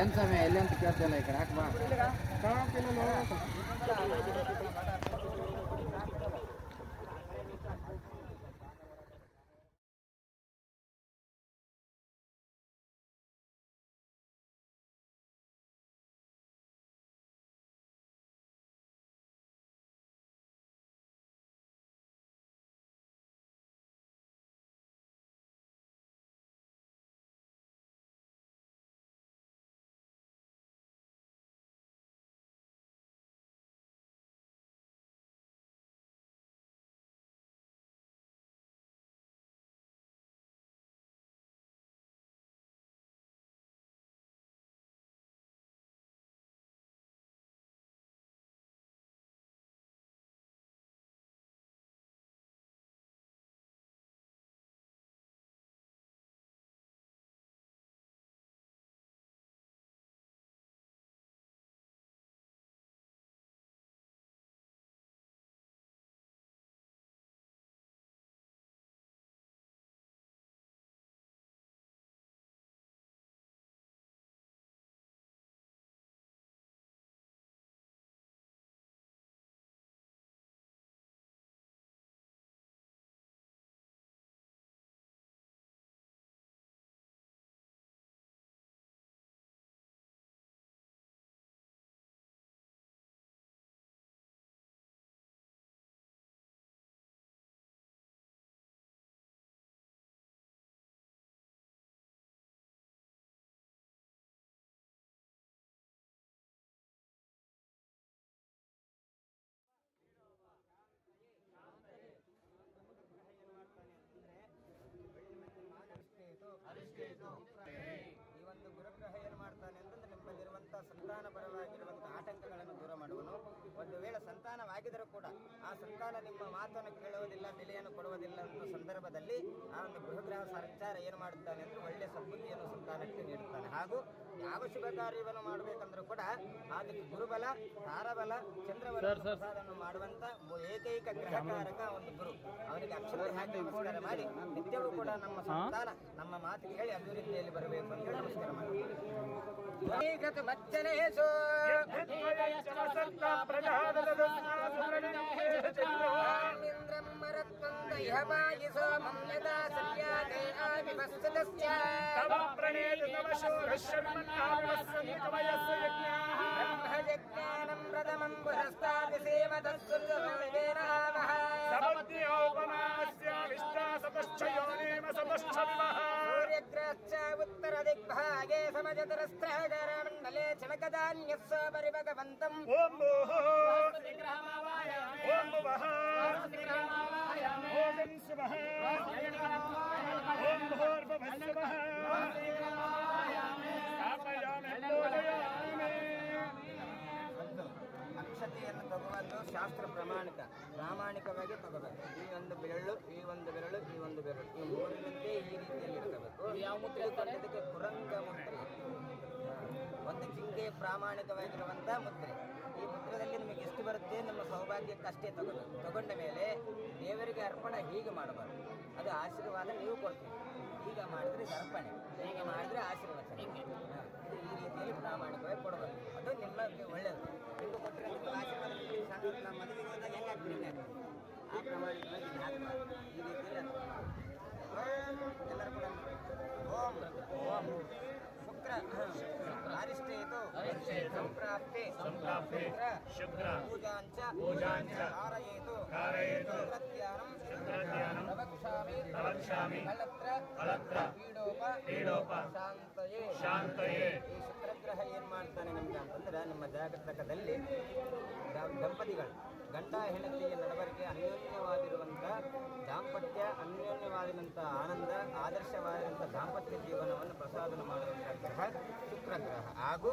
ಏನು ಸಮಯ ಎಲ್ಲಿ ಅಂತ ಕೇಳ್ತಿಲ್ಲ ಈ ಕಡೆ ಹಾಕ್ಬಾ ಈ ಒಂದು ಗುರುಗ್ರಹ ಏನು ಮಾಡ್ತಾನೆ ಅಂತಂದ್ರೆ ನಿಮ್ಮಲ್ಲಿರುವಂತಹ ಸಂತಾನ ಪರವಾಗಿರುವಂತಹ ಆಟಂಕಗಳನ್ನು ದೂರ ಮಾಡುವನು. ಒಂದು ವೇಳೆ ಸಂತಾನವಾಗಿದ್ದರೂ ಕೂಡ ಆ ಸಂತಾನ ನಿಮ್ಮ ಮಾತನ್ನು ಕೇಳುವುದಿಲ್ಲ, ಬೆಲೆಯನ್ನು ಕೊಡುವುದಿಲ್ಲ ಅನ್ನೋ ಸಂದರ್ಭದಲ್ಲಿ ಆ ಒಂದು ಗೃಹಗ್ರಹ ಸಂಚಾರ ಏನು ಮಾಡುತ್ತಾನೆ ಅಂದ್ರೆ ಒಳ್ಳೆಯ ಸದ್ಬುದ್ಧಿಯನ್ನು ಸಂತಾನಕ್ಕೆ ನೀಡುತ್ತಾನೆ. ಹಾಗೂ ಯಾವ ಶುಭ ಕಾರ್ಯವನ್ನು ಮಾಡಬೇಕಂದ್ರೂ ಕೂಡ ಅದಕ್ಕೆ ಗುರುಬಲ, ತಾರಬಲ, ಚಂದ್ರಬಲ ಪ್ರಸಾದವನ್ನು ಮಾಡುವಂತ ಏಕೈಕ ಗ್ರಹಕಾರಕ ಒಂದು ಗುರು. ಅವನಿಗೆ ಅಕ್ಷತೆ ಹಾಕಿ ನಮಸ್ಕಾರ ಮಾಡಿ ನಿತ್ಯವೂ ಕೂಡ ನಮ್ಮ ಸಂತಾನ ನಮ್ಮ ಮಾತು ಕೇಳಿ ಅಭಿವೃದ್ಧಿಯಲ್ಲಿ ಬರಬೇಕು ಅಂತ ನಮಸ್ಕಾರ ಮಾಡಿ. उत्तर दिग्भागे समजतरस्त्रगरमण्डले चनकदान्यस्स परिभगवन्तम् ओम भुवः ओम शिवः ओम भूर्भुवस्सुवः ಅಕ್ಷತೆಯನ್ನು ತಗೊಳ್ಳೋದು ಶಾಸ್ತ್ರ ಪ್ರಾಮಾಣಿಕವಾಗಿ ತಗೋಬೇಕು. ಈ ಒಂದು ಬೆರಳು, ಈ ಒಂದು ಬೆರಳು, ಈ ಒಂದು ಬೆರಳು, ಈ ಮೂರಿನಂತೆ ಈ ರೀತಿಯಲ್ಲಿ ಇಟ್ಕೋಬೇಕು. ಯಾವ ಮುದ್ರೆ ಕೊಡೋದಕ್ಕೆ ಕುರಂಗ ಮುದ್ರೆ, ಒಂದು ಜಿಂಕೆ ಪ್ರಾಮಾಣಿಕವಾಗಿರುವಂತಹ ಮುದ್ರೆ. ಈ ಮುದ್ರದಲ್ಲಿ ನಿಮಗೆ ಎಷ್ಟು ಬರುತ್ತೆ ನಮ್ಮ ಸೌಭಾಗ್ಯಕ್ಕಷ್ಟೇ ತಗೋಬೇಕು. ತಗೊಂಡ ಮೇಲೆ ದೇವರಿಗೆ ಅರ್ಪಣ ಹೀಗೆ ಮಾಡಬಾರ್ದು, ಅದು ಆಶೀರ್ವಾದ ನೀವು ಕೊಡ್ತೀವಿ. ಈಗ ಮಾಡಿದ್ರೆ ಅರ್ಪಣೆ, ಹೀಗೆ ಮಾಡಿದ್ರೆ ಆಶೀರ್ವಾದ. ಹಿಂಗೆ ಈ ರೀತಿಯಲ್ಲಿ ಪ್ರಾಮಾಣಿಕವಾಗಿ ಕೊಡಬೇಕು. ಅದು ನಿಮಗೆ ಒಳ್ಳೆಯದು. ನೀವು ಕೊಟ್ಟರೆ ಆಶೀರ್ವಾದ ನಮ್ಮ ಮದುವೆಗೆ ಹೋದಾಗ ಹೆಂಗೆ ಆಗ್ತದೆ ಆ ಪ್ರಾಮಾಣಿಕವಾಗಿ ಹಾಕಬಾರ್ದು. ಈ ರೀತಿಯಲ್ಲಿ ಎಲ್ಲರೂ ಕೂಡ ಓಂ ಓಂ ಶುಕ್ರ ಅರಿಷ್ಟೇತು ಸಂಪ್ರಾಪ್ತೆ ಶುಕ್ರ ಪೂಜಾಂಚ ಕಾರಯೇತು ಶುಕ್ರಧ್ಯಾನಂ ಪ್ರವಕ್ಷ್ಯಾಮಿ ಕಳತ್ರ ಪೀಡೋಪ ಶಾಂತಯೇ. ಈ ಶುಕ್ರಗ್ರಹ ಏನ್ ಮಾಡ್ತಾನೆ ನಮ್ಗೆ ಅಂತಂದ್ರೆ ನಮ್ಮ ಜಾಗೃತಕದಲ್ಲಿ ದಂಪತಿಗಳು ಗಂಡ ಹೆಂಡತಿಯ ನಡವಳಿಕೆ ಅನ್ಯೋನ್ಯವಾಗಿರುವಂಥ ದಾಂಪತ್ಯ, ಅನ್ಯೋನ್ಯವಾದಂಥ ಆನಂದ, ಆದರ್ಶವಾದಂಥ ದಾಂಪತ್ಯ ಜೀವನವನ್ನು ಪ್ರಸಾದನ ಮಾಡುವಂಥ ಗ್ರಹ ಶುಕ್ರಗ್ರಹ. ಹಾಗೂ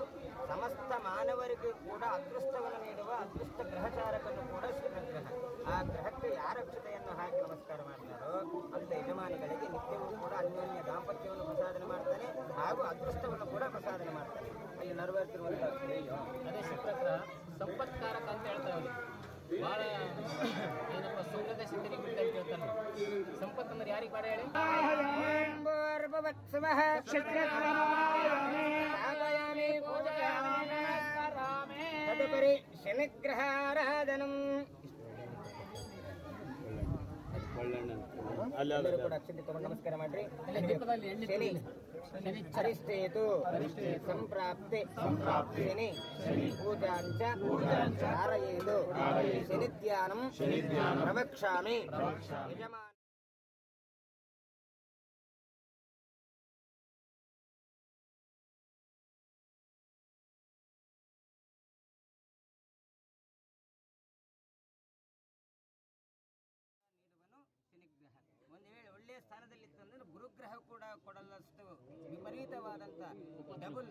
ಸಮಸ್ತ ಮಾನವರಿಗೂ ಕೂಡ ಅದೃಷ್ಟವನ್ನು ನೀಡುವ ಅದೃಷ್ಟ ಗ್ರಹಚಾರಕನ್ನು ಕೂಡ ಶುಕ್ರಗ್ರಹ. ಆ ಗ್ರಹಕ್ಕೆ ಯಾರ ಅಕ್ಷತೆಯನ್ನು ಹಾಕಿ ನಮಸ್ಕಾರ ಮಾಡ್ತಾರೋ ಅಂತ ಯಜಮಾನಿಗಳಿಗೆ ನಿತ್ಯವೂ ಕೂಡ ಅನ್ಯೋನ್ಯ ದಾಂಪತ್ಯವನ್ನು ಪ್ರಸಾದನ ಮಾಡ್ತಾನೆ. ಹಾಗೂ ಹಾಗೂ ಅದೃಷ್ಟವನ್ನು ಕೂಡ ಪ್ರಸಾದನೆ ಮಾಡ್ತಾರೆ. ಅಲ್ಲಿ ನೆರವೇರ್ತಿರುವಂತ ಅದೇ ಶುಕ್ರಗ್ರಹ ಸಂಪತ್ಕಾರಕ ಅಂತ ಹೇಳ್ತಾರೆ. ಬಹಳ ಏನಪ್ಪ ಸುಂದರ ಸ್ಥಿತಿಗೆ ಬಿಟ್ಟು ಅಂತ ಹೇಳ್ತಾರೆ. ಸಂಪತ್ತು ಅಂದ್ರೆ ಯಾರಿಗೆ ಬಾಡ ಹೇಳಿ? ತದುಪರಿ ಶನಿಗ್ರಹಾರಾಧನಂ ಎಲ್ಲರೂ ಕೂಡ ಅಕ್ಷತೆ ತಗೊಂಡು ನಮಸ್ಕಾರ ಮಾಡ್ರಿ. ಶನಿ ಅರಿಷ್ಟೇತು ಸಂಪ್ರಾಪ್ತೆ ಶನಿ ಪೂಜಾಂಚ ಧಾರಯೇತು ಶನಿಧ್ಯಾನಂ ಪ್ರವಕ್ಷ್ಯಾಮಿ. ಯಜಮಾನ ಒಂದು ವೇಳೆ ಒಳ್ಳೆಯ ಸ್ಥಾನದಲ್ಲಿತ್ತು ಅಂದ್ರೆ ಗುರುಗ್ರಹ ಕೂಡ ಕೊಡಲಷ್ಟು ವಿಪರೀತವಾದಂಥ ಡಬಲ್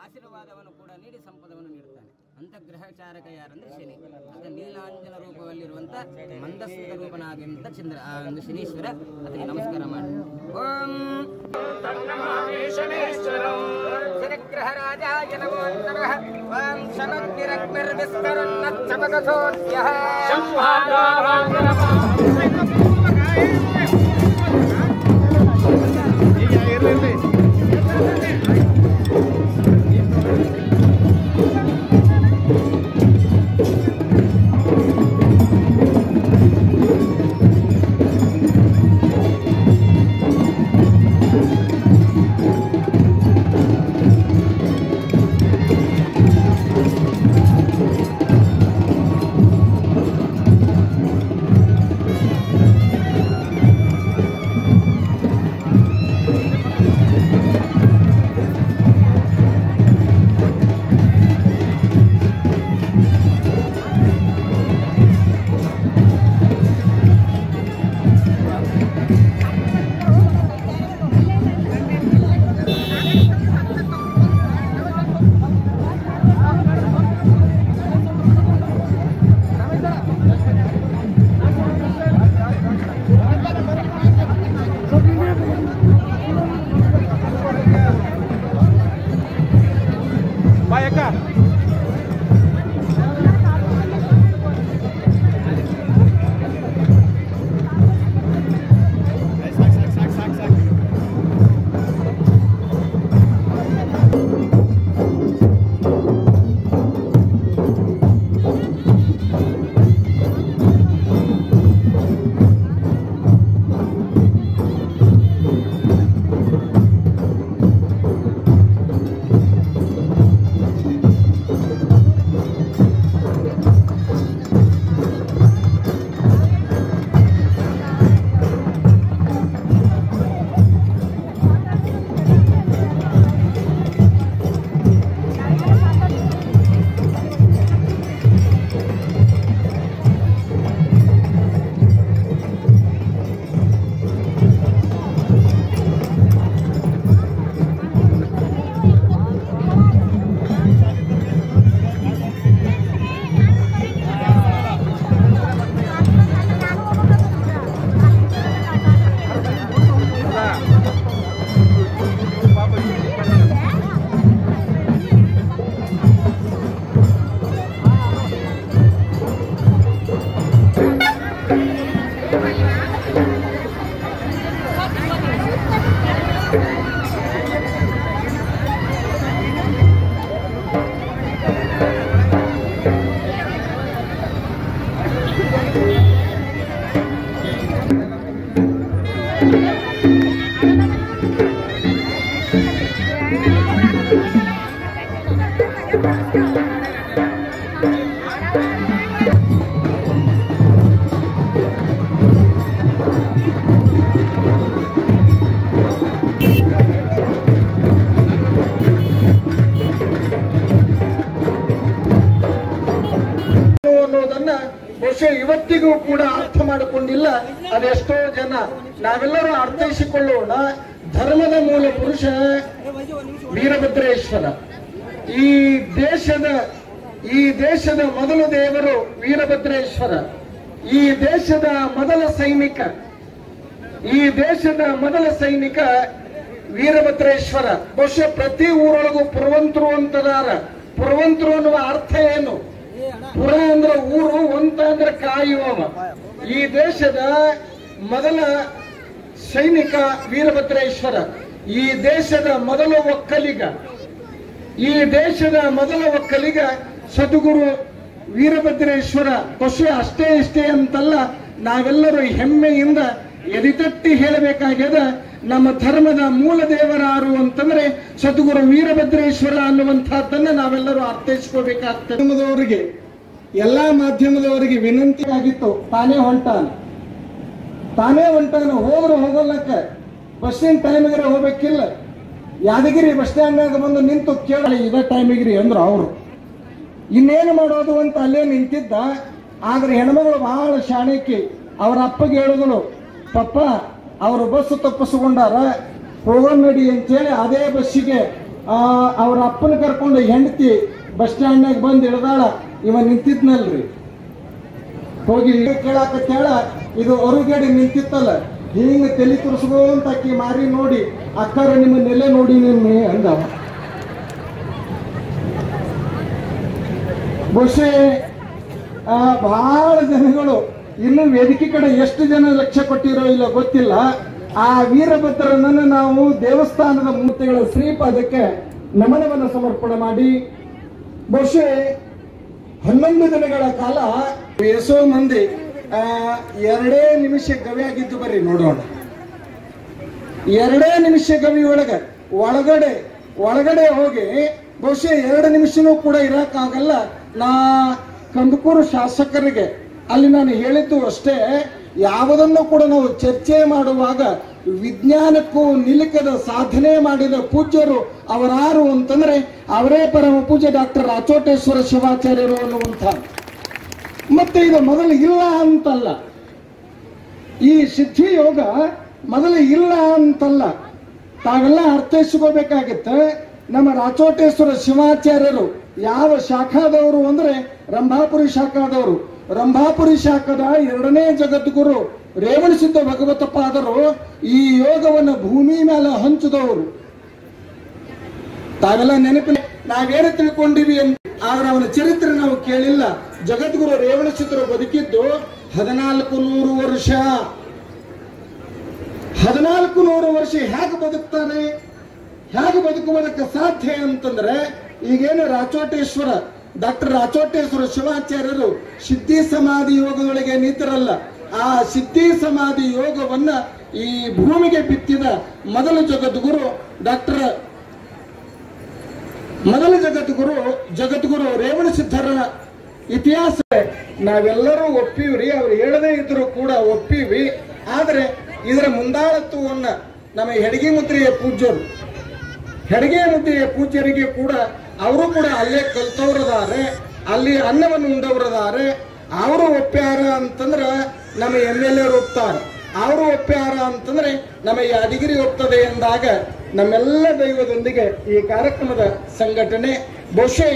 ಆಶೀರ್ವಾದವನ್ನು ಕೂಡ ನೀಡಿ ಸಂಪದವನ್ನು ನೀಡುತ್ತಾನೆ. ಅಂತ ಗ್ರಹಚಾರಕ ಯಾರಂದ್ರೆ ಶನಿ. ಅಂತ ನೀಲಾಂಜನ ರೂಪದಲ್ಲಿರುವಂತ ಮಂದಸ್ಮಿತ ರೂಪನಾಗಿರುವಂತ ಚಂದ್ರ ಆ ಒಂದು ಶನೀಶ್ವರ ಅದಕ್ಕೆ ನಮಸ್ಕಾರ ಮಾಡಿ. ಓಂ ಶನಿಗ್ರಹ ರಾಜಾಯ ನಮೋ ನಮಃ. ಓಂ ಶಮಗ್ನಿರಗ್ನಿರ್ವಿಸ್ತರನ್ನಚ್ಚಮಕಸೋದ್ಯಃ ಇವತ್ತಿಗೂ ಕೂಡ ಅರ್ಥ ಮಾಡಿಕೊಂಡಿಲ್ಲ. ಅದೆಷ್ಟೋ ಜನ ನಾವೆಲ್ಲರೂ ಅರ್ಥೈಸಿಕೊಳ್ಳೋಣ. ಧರ್ಮದ ಮೂಲ ಪುರುಷ ವೀರಭದ್ರೇಶ್ವರ. ಈ ದೇಶದ ಮೊದಲ ದೇವರು ವೀರಭದ್ರೇಶ್ವರ. ಈ ದೇಶದ ಮೊದಲ ಸೈನಿಕ ವೀರಭದ್ರೇಶ್ವರ. ಬಹುಶಃ ಪ್ರತಿ ಊರೊಳಗೂ ಪುರವಂತರು ಅಂತದಾರ. ಪುರವಂತರು ಅನ್ನುವ ಅರ್ಥ ಏನು? ಪುರ ಅಂದ್ರೆ ಊರು, ವಂತ ಅಂದ್ರೆ ಕಾಯುವವ. ಈ ದೇಶದ ಮೊದಲ ಸೈನಿಕ ವೀರಭದ್ರೇಶ್ವರ. ಈ ದೇಶದ ಮೊದಲ ಒಕ್ಕಲಿಗ. ಈ ದೇಶದ ಮೊದಲ ಒಕ್ಕಲಿಗ ಸದ್ಗುರು ವೀರಭದ್ರೇಶ್ವರ. ಬಹುಶಃ ಅಷ್ಟೇ ಇಷ್ಟೇ ಅಂತಲ್ಲ, ನಾವೆಲ್ಲರೂ ಹೆಮ್ಮೆಯಿಂದ ಎದಿತಟ್ಟಿ ಹೇಳಬೇಕಾಗ್ಯದ, ನಮ್ಮ ಧರ್ಮದ ಮೂಲ ದೇವರಾರು ಅಂತಂದ್ರೆ ಸದ್ಗುರು ವೀರಭದ್ರೇಶ್ವರ ಅನ್ನುವಂಥದ್ದನ್ನ ನಾವೆಲ್ಲರೂ ಅರ್ಥೈಸ್ಕೋಬೇಕಾಗ್ತದೆ. ಮಾಧ್ಯಮದವರಿಗೆ, ಎಲ್ಲಾ ಮಾಧ್ಯಮದವರಿಗೆ ವಿನಂತಿ ಆಗಿತ್ತು, ತಾನೇ ಹೊಂಟಾನ ಹೋದ್ರು ಹೋಗಲಕ್ಕ ಬಸ್ಸಿನ ಟೈಮಿಗೆ ಹೋಗ್ಬೇಕಿಲ್ಲ. ಯಾದಗಿರಿ ಬಸ್ ಸ್ಟ್ಯಾಂಡ್ನಾಗ ಬಂದು ನಿಂತು ಕೇಳಿ ಇದೇ ಟೈಮಿಗ್ರಿ ಅಂದ್ರು ಅವರು. ಇನ್ನೇನು ಮಾಡೋದು ಅಂತ ಅಲ್ಲೇ ನಿಂತಿದ್ದ. ಆದ್ರೆ ಹೆಣ್ಮಗಳು ಬಹಳ ಶಾಣಿಕಿ. ಅವ್ರ ಅಪ್ಪಗೆ ಹೇಳಿದಳು, ಪಪ್ಪ ಅವರು ಬಸ್ ತಪ್ಪಿಸ್ಕೊಂಡಾರ, ಹೋಗೋಣ ನಡಿ ಅಂತೇಳಿ ಅದೇ ಬಸ್ಸಿಗೆ ಅವ್ರ ಅಪ್ಪನ ಕರ್ಕೊಂಡು ಹೆಂಡತಿ ಬಸ್ ಸ್ಟ್ಯಾಂಡ್ನಾಗ ಬಂದು ಇಳ್ದಾಳ. ಇವ ನಿಂತಿದ್ನಲ್ರಿ, ಹೋಗಿ ಕೇಳಾಕ ಇದು ಅರುಗೇಡಿ ನಿಂತಿತ್ತಲ್ಲ, ಹಿಂಗ ತಲೆ ತುರ್ಸ್ಕೊಂತ ಅಕ್ಕಿ ಮಾರಿ ನೋಡಿ, ಅಕ್ಕಾರ ನಿಮ್ಮ ನೆಲೆ ನೋಡಿ ನಿನ್ನೆ ಅಂದವ. ಬಹುಶಃ ಬಹಳ ಜನಗಳು ಇನ್ನು ವೇದಿಕೆ ಕಡೆ ಎಷ್ಟು ಜನ ಲಕ್ಷ್ಯ ಕೊಟ್ಟಿರೋ ಇಲ್ಲ ಗೊತ್ತಿಲ್ಲ. ಆ ವೀರಭದ್ರನನ್ನು ನಾವು ದೇವಸ್ಥಾನದ ಮೂರ್ತಿಗಳ ಶ್ರೀಪಾದಕ್ಕೆ ನಮನವನ್ನು ಸಮರ್ಪಣೆ ಮಾಡಿ ಬಹುಶಃ 11 ದಿನಗಳ ಕಾಲ ಎಷ್ಟೋ ಮಂದಿ 2 ನಿಮಿಷ ಗವಿ ಆಗಿದ್ದು. ಬರ್ರಿ ನೋಡೋಣ. 2 ನಿಮಿಷ ಗವಿ ಒಳಗಡೆ ಹೋಗಿ ಬಹುಶಃ 2 ನಿಮಿಷನೂ ಕೂಡ ಇರಕ್ಕಾಗಲ್ಲ. ನಾ ಕಂದಕೂರು ಶಾಸಕರಿಗೆ ಅಲ್ಲಿ ನಾನು ಹೇಳಿದ್ದು ಅಷ್ಟೇ, ಯಾವುದನ್ನು ಕೂಡ ನಾವು ಚರ್ಚೆ ಮಾಡುವಾಗ ವಿಜ್ಞಾನಕ್ಕೂ ನಿಲುಕದ ಸಾಧನೆ ಮಾಡಿದ ಪೂಜ್ಯರು ಅವರಾರು ಅಂತಂದ್ರೆ ಅವರೇ ಪರಮ ಪೂಜ್ಯ ಡಾಕ್ಟರ್ ರಾಚೋಟೇಶ್ವರ ಶಿವಾಚಾರ್ಯರು ಅನ್ನುವಂಥ. ಮತ್ತೆ ಇದು ಮೊದಲು ಇಲ್ಲ ಅಂತಲ್ಲ, ಈ ಸಿದ್ಧಿ ಯೋಗ ಮೊದಲು ಇಲ್ಲ ಅಂತಲ್ಲ, ತಾವೆಲ್ಲ ಅರ್ಥೈಸ್ಕೋಬೇಕಾಗಿತ್ತು. ನಮ್ಮ ರಾಚೋಟೇಶ್ವರ ಶಿವಾಚಾರ್ಯರು ಯಾವ ಶಾಖಾದವರು ಅಂದ್ರೆ ರಂಭಾಪುರಿ ಶಾಖಾದವರು. ರಂಭಾಪುರಿ ಶಾಖದ 2ನೇ ಜಗದ್ಗುರು ರೇವಣಸಿದ್ಧ ಭಗವತಪಾದರು ಈ ಯೋಗವನ್ನು ಭೂಮಿ ಮೇಲೆ ಹಂಚಿದವರು. ತಾವೆಲ್ಲ ನೆನಪಿನ ನಾವೇನು ತಿಳ್ಕೊಂಡಿವಿ ಅಂತ, ಆದ್ರೆ ಅವನ ಚರಿತ್ರೆ ನಾವು ಕೇಳಿಲ್ಲ. ಜಗದ್ಗುರು ರೇವಣಸಿದ್ಧರು ಬದುಕಿದ್ದು 1400 ವರ್ಷ. 1400 ವರ್ಷ ಹೇಗೆ ಬದುಕ್ತಾರೆ? ಹೇಗೆ ಬದುಕುವುದಕ್ಕೆ ಸಾಧ್ಯ ಅಂತಂದ್ರೆ, ಈಗೇನು ರಾಚೋಟೇಶ್ವರ ಡಾಕ್ಟರ್ ರಾಚೋಟೇಶ್ವರ ಶಿವಾಚಾರ್ಯರು ಸಿದ್ಧಿ ಸಮಾಧಿ ಯೋಗದೊಳಗೆ ನಿಂತಿರಲ್ಲ, ಆ ಸಿದ್ಧಿ ಸಮಾಧಿ ಯೋಗವನ್ನ ಈ ಭೂಮಿಗೆ ಬಿತ್ತಿದ ಮೊದಲ ಜಗದ್ಗುರು ರೇವಣಸಿದ್ಧರ ಇತಿಹಾಸ ನಾವೆಲ್ಲರೂ ಒಪ್ಪಿವ್ರಿ. ಅವ್ರು ಹೇಳದೇ ಇದ್ರು ಕೂಡ ಒಪ್ಪಿವಿ. ಆದ್ರೆ ಇದರ ಮುಂದಾಳತ್ವವನ್ನ ನಮ್ಮ ಹೆಡಗಿ ಮುದ್ರೆಯ ಪೂಜ್ಯರಿಗೆ ಕೂಡ ಅವರು ಕೂಡ ಅಲ್ಲೇ ಕಲ್ತವ್ರದಾರೆ, ಅಲ್ಲಿ ಅನ್ನವನ್ನು ಉಂಡವ್ರದಾರೆ. ಅವರು ಒಪ್ಪ್ಯಾರ ಅಂತಂದ್ರೆ ನಮ್ಮ MLA ಒಪ್ತಾರೆ, ಅವರು ಒಪ್ಪ್ಯಾರ ಅಂತಂದ್ರೆ ನಮ್ಮ ಯಾದಗಿರಿ ಒಪ್ತದೆ ಎಂದಾಗ ನಮ್ಮೆಲ್ಲ ದೈವದೊಂದಿಗೆ ಈ ಕಾರ್ಯಕ್ರಮದ ಸಂಘಟನೆ ಬಹುಶಃ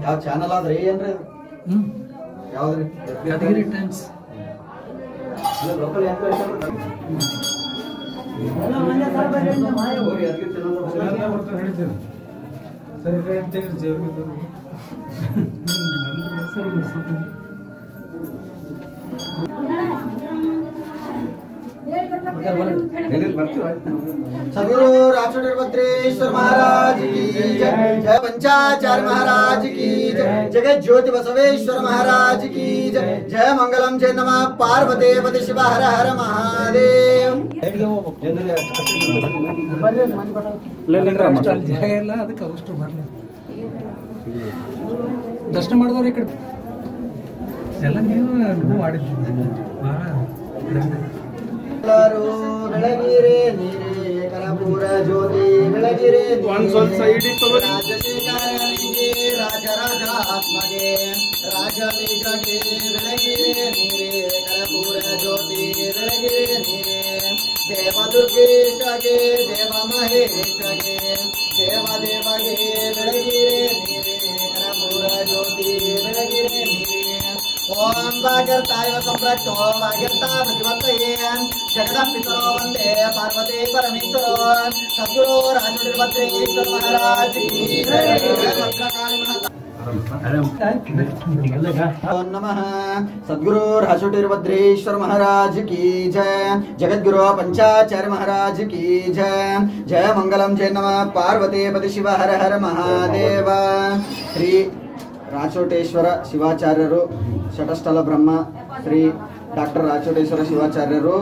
ಯಾವ ಚಾನಲ್ ಆದ್ರಿ ಏನ್ರಿ ಯಾವ್ದ್ರಿ? ಯಾದಗಿರಿ ಟೈಮ್ಸ್. ಲೋಕಲ್ सदगुरु राचोटेश्वर महाराज की जय, जय पंचाचार्य महाराज की जय, जगत ज्योति बसवेश्वर महाराज की जय, जय मंगलम जय नमः पार्वती पति शिव हर हर महादेव. ದರ್ಶನ ಮಾಡಿದವ್ರು ಈ ಕಡೆ ಎಲ್ಲ ನೀವು ಮಾಡಿದ್ದೀವಿ. ಬೆಳಗಿರೆ ನೀರೇ ಕರಪೂರ ಜ್ಯೋತಿ ಬೆಳಗಿರೆ ರಾಜರಾಜಾತ್ಮಗೆ ರಾಜದೇಶಕ್ಕೆ ಬೆಳಗಿರೆ ನೀರೇ ಕರಪೂರ ಜ್ಯೋತಿ ಬೆಳಗಿರೆ ನೀರೇ ದೇವ ದುರ್ಗೇಶಗೆ ದೇವ ಮಹೇಶಗೆ ದೇವ ದೇವಗೆ ಬೆಳಗಿರೆ ನೀರೇ ಕರಪೂರ ಜ್ಯೋತಿ ಬೆಳಗಿರೆ ನೀರೇ ಓಂ ವಾಗರ್ತಾಯ ಸಂಪ್ರಕ್ತೋ ವಾಗರ್ತಾ ಪ್ರತಿವರ್ತಯೇ ಜಗದಃ ಪಿತರೋ ವಂದೇ ಪಾರ್ವತಿ ಪರಮೇಶ್ವರೋ ಸದ್ಗುರು ರಾಜವೀರಭದ್ರೇಶ್ವರ ಮಹಾರಾಜ್ ಕಿ ಜೈ. ओम नमः सद्गुरु राजवटीरभद्रेश्वर महाराज की जय. जगद्गुरु पंचाचार्य महाराज की जय. जय मंगलम जय नमः पार्वती पति शिव हर हर महादेव. श्री ರಾಚೋಟೇಶ್ವರ ಶಿವಾಚಾರ್ಯರು ಶಟಸ್ಥಲ ಬ್ರಹ್ಮ ಶ್ರೀ ಡಾಕ್ಟರ್ ರಾಚೋಟೇಶ್ವರ ಶಿವಾಚಾರ್ಯರು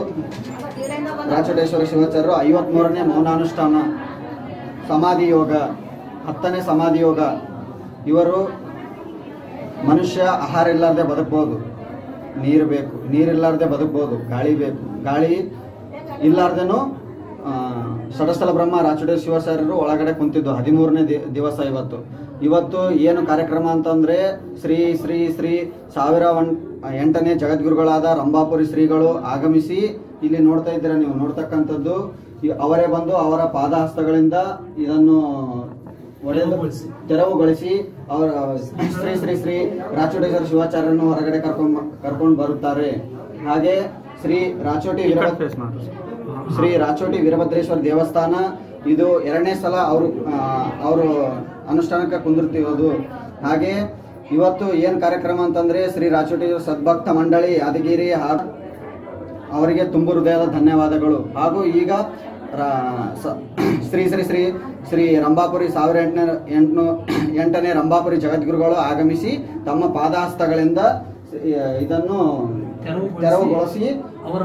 53ನೇ ಮೌನಾನುಷ್ಠಾನ ಸಮಾಧಿ ಯೋಗ 10ನೇ ಸಮಾಧಿ ಯೋಗ. ಇವರು ಮನುಷ್ಯ ಆಹಾರ ಇಲ್ಲಾರ್ದೆ ಬದುಕಬಹುದು, ನೀರು ಬೇಕು, ನೀರಿಲ್ಲಾರ್ದೆ ಬದುಕಬಹುದು, ಗಾಳಿ ಬೇಕು, ಗಾಳಿ ಇಲ್ಲಾರ್ದೇನು ಷಟಸ್ಥಲ ಬ್ರಹ್ಮ ರಾಚೋಟೇಶ್ವರ ಶಿವಾಚಾರ್ಯರು ಒಳಗಡೆ ಕುಂತಿದ್ದು 13ನೇ ದಿವಸ. ಇವತ್ತು ಏನು ಕಾರ್ಯಕ್ರಮ ಅಂತಂದ್ರೆ ಶ್ರೀ ಶ್ರೀ ಶ್ರೀ 1008ನೇ ಜಗದ್ಗುರುಗಳಾದ ರಂಭಾಪುರಿ ಶ್ರೀಗಳು ಆಗಮಿಸಿ ಇಲ್ಲಿ ನೋಡ್ತಾ ಇದ್ದೀರಾ ನೀವು ನೋಡ್ತಕ್ಕಂಥದ್ದು. ಅವರೇ ಬಂದು ಅವರ ಪಾದಹಸ್ತಗಳಿಂದ ಇದನ್ನು ತೆರವುಗೊಳಿಸಿ ಅವರ ಶ್ರೀ ಶ್ರೀ ಶ್ರೀ ರಾಚೋಟೇಶ್ವರ ಶಿವಾಚಾರ್ಯರನ್ನು ಹೊರಗಡೆ ಕರ್ಕೊಂಡು ಬರುತ್ತಾರೆ. ಹಾಗೆ ಶ್ರೀ ರಾಚೋಟಿ ವೀರಭದ್ರೇಶ್ವರ ದೇವಸ್ಥಾನ ಇದು 2ನೇ ಸಲ ಅವರು ಅನುಷ್ಠಾನಕ್ಕೆ ಕುಂದಿರ್ತಿರೋದು. ಹಾಗೆ ಇವತ್ತು ಏನು ಕಾರ್ಯಕ್ರಮ ಅಂತಂದ್ರೆ ಶ್ರೀ ರಾಚೋಟೇಶ್ವರ ಸದ್ಭಕ್ತ ಮಂಡಳಿ ಯಾದಗಿರಿ ಅವರಿಗೆ ತುಂಬು ಹೃದಯದ ಧನ್ಯವಾದಗಳು. ಹಾಗೂ ಈಗ ಶ್ರೀ ಶ್ರೀ ಶ್ರೀ ಶ್ರೀ ರಂಭಾಪುರಿ 1008ನೇ ರಂಭಾಪುರಿ ಜಗದ್ಗುರುಗಳು ಆಗಮಿಸಿ ತಮ್ಮ ಪಾದಹಸ್ತಗಳಿಂದ ಇದನ್ನು ತೆರವುಗೊಳಿಸಿ ಅವರ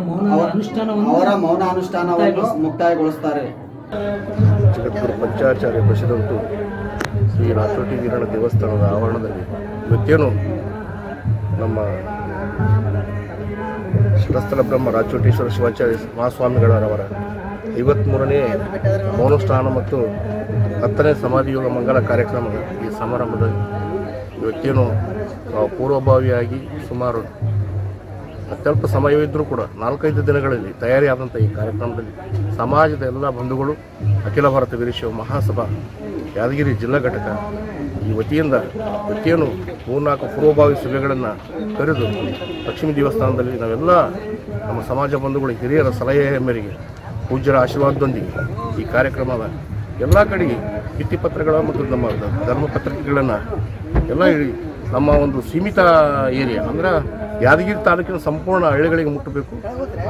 ಮೌನ ಅನುಷ್ಠಾನವನ್ನು ಮುಕ್ತಾಯಗೊಳಿಸುತ್ತಾರೆ. ಜಗದ್ಗುರು ಪಂಚಾಚಾರ್ಯ ಬಸದಂತು ಶ್ರೀ ರಾಚೋಟಿ ವೀರಣ್ಣ ದೇವಸ್ಥಾನದ ಆವರಣದಲ್ಲಿ ಇವತ್ತೇನು ನಮ್ಮ ಷಟಸ್ಥಲ ಬ್ರಹ್ಮ ರಾಚೋಟೇಶ್ವರ ಶಿವಾಚಾರ್ಯ ಮಹಾಸ್ವಾಮಿಗಳವರ 53ನೇ ಮೌನಾನುಷ್ಠಾನ ಮತ್ತು 10ನೇ ಸಮಾಧಿ ಯೋಗ ಮಂಗಲ ಕಾರ್ಯಕ್ರಮದ ಈ ಸಮಾರಂಭದಲ್ಲಿ ಇವತ್ತೇನು ಪೂರ್ವಭಾವಿಯಾಗಿ ಸುಮಾರು ಅತ್ಯಲ್ಪ ಸಮಯವಿದ್ದರೂ ಕೂಡ 4-5 ದಿನಗಳಲ್ಲಿ ತಯಾರಿಯಾದಂಥ ಈ ಕಾರ್ಯಕ್ರಮದಲ್ಲಿ ಸಮಾಜದ ಎಲ್ಲ ಬಂಧುಗಳು ಅಖಿಲ ಭಾರತ ವೀರಶೈವ ಮಹಾಸಭಾ ಯಾದಗಿರಿ ಜಿಲ್ಲಾ ಘಟಕ ಈ ವತಿಯಿಂದ ಇವತ್ತೇನು 3-4 ಪೂರ್ವಭಾವಿ ಸಭೆಗಳನ್ನು ಕರೆದು ಲಕ್ಷ್ಮೀ ದೇವಸ್ಥಾನದಲ್ಲಿ ನಾವೆಲ್ಲ ನಮ್ಮ ಸಮಾಜ ಬಂಧುಗಳು ಹಿರಿಯರ ಸಲಹೆಯ ಮೇರೆಗೆ ಪೂಜ್ಯರ ಆಶೀರ್ವಾದದೊಂದಿಗೆ ಈ ಕಾರ್ಯಕ್ರಮದ ಎಲ್ಲ ಕಡೆಗೆ ಭಿತ್ತಿಪತ್ರಗಳ ಮತ್ತು ನಮ್ಮ ಧರ್ಮಪತ್ರಿಕೆಗಳನ್ನು ಎಲ್ಲ ನಮ್ಮ ಒಂದು ಸೀಮಿತ ಏರಿಯಾ ಅಂದ್ರೆ ಯಾದಗಿರಿ ತಾಲೂಕಿನ ಸಂಪೂರ್ಣ ಹಳ್ಳಿಗಳಿಗೆ ಮುಟ್ಟಬೇಕು,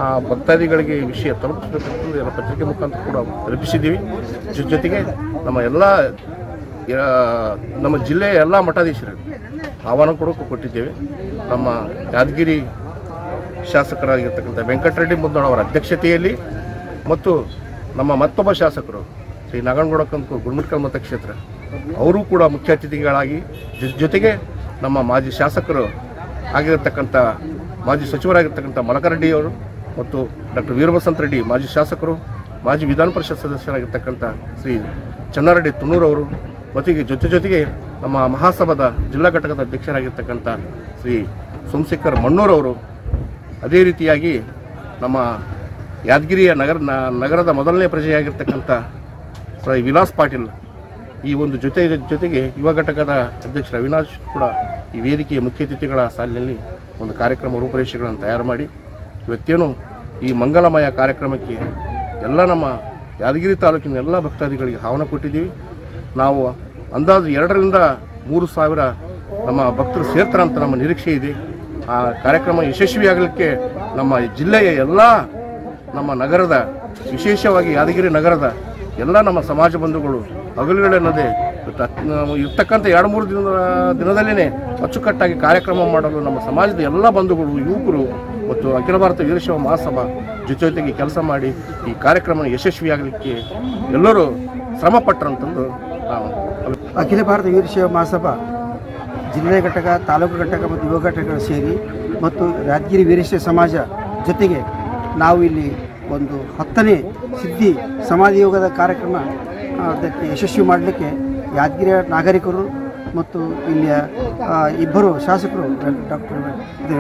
ಆ ಭಕ್ತಾದಿಗಳಿಗೆ ವಿಷಯ ತಲುಪಿಸಬೇಕಂತಂದು ಎಲ್ಲ ಪತ್ರಿಕೆ ಮುಖಾಂತರ ಕೂಡ ತಲುಪಿಸಿದ್ದೀವಿ. ಜೊತೆಗೆ ನಮ್ಮ ಜಿಲ್ಲೆಯ ಎಲ್ಲ ಮಠಾಧೀಶರಿಗೆ ಆಹ್ವಾನ ಕೂಡ ಕೊಟ್ಟಿದ್ದೇವೆ. ನಮ್ಮ ಯಾದಗಿರಿ ಶಾಸಕರಾಗಿರ್ತಕ್ಕಂಥ ವೆಂಕಟರೆಡ್ಡಿ ಮುದ್ನಾಳ್ ಅವರ ಅಧ್ಯಕ್ಷತೆಯಲ್ಲಿ ಮತ್ತು ನಮ್ಮ ಮತ್ತೊಬ್ಬ ಶಾಸಕರು ಶ್ರೀ ನಾಗನಗೌಡ ಕಂದಕೂರು ಗುರುಮಿಟ್ಕಲ್ ಮತಕ್ಷೇತ್ರ ಅವರು ಕೂಡ ಮುಖ್ಯ ಅತಿಥಿಗಳಾಗಿ ಜೊತೆಗೆ ನಮ್ಮ ಮಾಜಿ ಶಾಸಕರು ಆಗಿರತಕ್ಕಂಥ ಮಾಜಿ ಸಚಿವರಾಗಿರ್ತಕ್ಕಂಥ ಮಲಕರೆಡ್ಡಿ ಅವರು ಮತ್ತು ಡಾಕ್ಟರ್ ವೀರಬಸಂತ ರೆಡ್ಡಿ ಮಾಜಿ ಶಾಸಕರು, ಮಾಜಿ ವಿಧಾನ ಪರಿಷತ್ ಸದಸ್ಯರಾಗಿರ್ತಕ್ಕಂಥ ಶ್ರೀ ಚನ್ನಾರೆಡ್ಡಿ ತುನ್ನೂರವರು ಮತ್ತು ಜೊತೆಗೆ ನಮ್ಮ ಮಹಾಸಭಾದ ಜಿಲ್ಲಾ ಘಟಕದ ಅಧ್ಯಕ್ಷರಾಗಿರ್ತಕ್ಕಂಥ ಶ್ರೀ ಸೋಮಶೇಖರ್ ಮಣ್ಣೂರವರು, ಅದೇ ರೀತಿಯಾಗಿ ನಮ್ಮ ಯಾದಗಿರಿಯ ನಗರದ ಮೊದಲನೇ ಪ್ರಜೆಯಾಗಿರ್ತಕ್ಕಂಥ ಶ್ರೀ ವಿಲಾಸ್ ಪಾಟೀಲ್, ಈ ಒಂದು ಜೊತೆಗೆ ಯುವ ಘಟಕದ ಅಧ್ಯಕ್ಷ ಅವಿನಾಶ್ ಕೂಡ ಈ ವೇದಿಕೆಯ ಮುಖ್ಯ ಅತಿಥಿಗಳ ಸಾಲಿನಲ್ಲಿ ಒಂದು ಕಾರ್ಯಕ್ರಮ ರೂಪರೇಷೆಗಳನ್ನು ತಯಾರು ಮಾಡಿ ಇವತ್ತೇನು ಈ ಮಂಗಲಮಯ ಕಾರ್ಯಕ್ರಮಕ್ಕೆ ಎಲ್ಲ ನಮ್ಮ ಯಾದಗಿರಿ ತಾಲೂಕಿನ ಎಲ್ಲ ಭಕ್ತಾದಿಗಳಿಗೆ ಆಹ್ವಾನ ಕೊಟ್ಟಿದ್ದೀವಿ. ನಾವು ಅಂದಾಜು 2,000 to 3,000 ನಮ್ಮ ಭಕ್ತರು ಸೇರ್ತಾರೆ ಅಂತ ನಮ್ಮ ನಿರೀಕ್ಷೆ ಇದೆ. ಆ ಕಾರ್ಯಕ್ರಮ ಯಶಸ್ವಿಯಾಗಲಿಕ್ಕೆ ನಮ್ಮ ಜಿಲ್ಲೆಯ ಎಲ್ಲ ನಮ್ಮ ನಗರದ, ವಿಶೇಷವಾಗಿ ಯಾದಗಿರಿ ನಗರದ ಎಲ್ಲ ನಮ್ಮ ಸಮಾಜ ಬಂಧುಗಳು ಹಗಲುಗಳನ್ನದೇ ಇರ್ತಕ್ಕಂಥ 2-3 ದಿನದಲ್ಲೇ ಅಚ್ಚುಕಟ್ಟಾಗಿ ಕಾರ್ಯಕ್ರಮ ಮಾಡಲು ನಮ್ಮ ಸಮಾಜದ ಎಲ್ಲ ಬಂಧುಗಳು, ಯುವಕರು ಮತ್ತು ಅಖಿಲ ಭಾರತ ವೀರಶೈವ ಮಹಾಸಭಾ ಜೊತೆಗೆ ಕೆಲಸ ಮಾಡಿ ಈ ಕಾರ್ಯಕ್ರಮ ಯಶಸ್ವಿಯಾಗಲಿಕ್ಕೆ ಎಲ್ಲರೂ ಶ್ರಮಪಟ್ಟರಂತಂದು ನಾವು ಅಖಿಲ ಭಾರತ ವೀರಶೈವ ಮಹಾಸಭಾ ಜಿಲ್ಲಾ ಘಟಕ, ತಾಲೂಕು ಘಟಕ ಮತ್ತು ಯುವ ಘಟಕಗಳು ಸೇರಿ ಮತ್ತು ಯಾದಗಿರಿ ವೀರಶೈವ ಸಮಾಜ ಜೊತೆಗೆ ನಾವು ಇಲ್ಲಿ ಒಂದು 10ನೇ ಸಿದ್ಧಿ ಸಮಾಧಿ ಯೋಗದ ಕಾರ್ಯಕ್ರಮ ಅದಕ್ಕೆ ಯಶಸ್ವಿ ಮಾಡಲಿಕ್ಕೆ ಯಾದಗಿರಿಯ ನಾಗರಿಕರು ಮತ್ತು ಇಲ್ಲಿಯ ಇಬ್ಬರು ಶಾಸಕರು ಡಾಕ್ಟರ್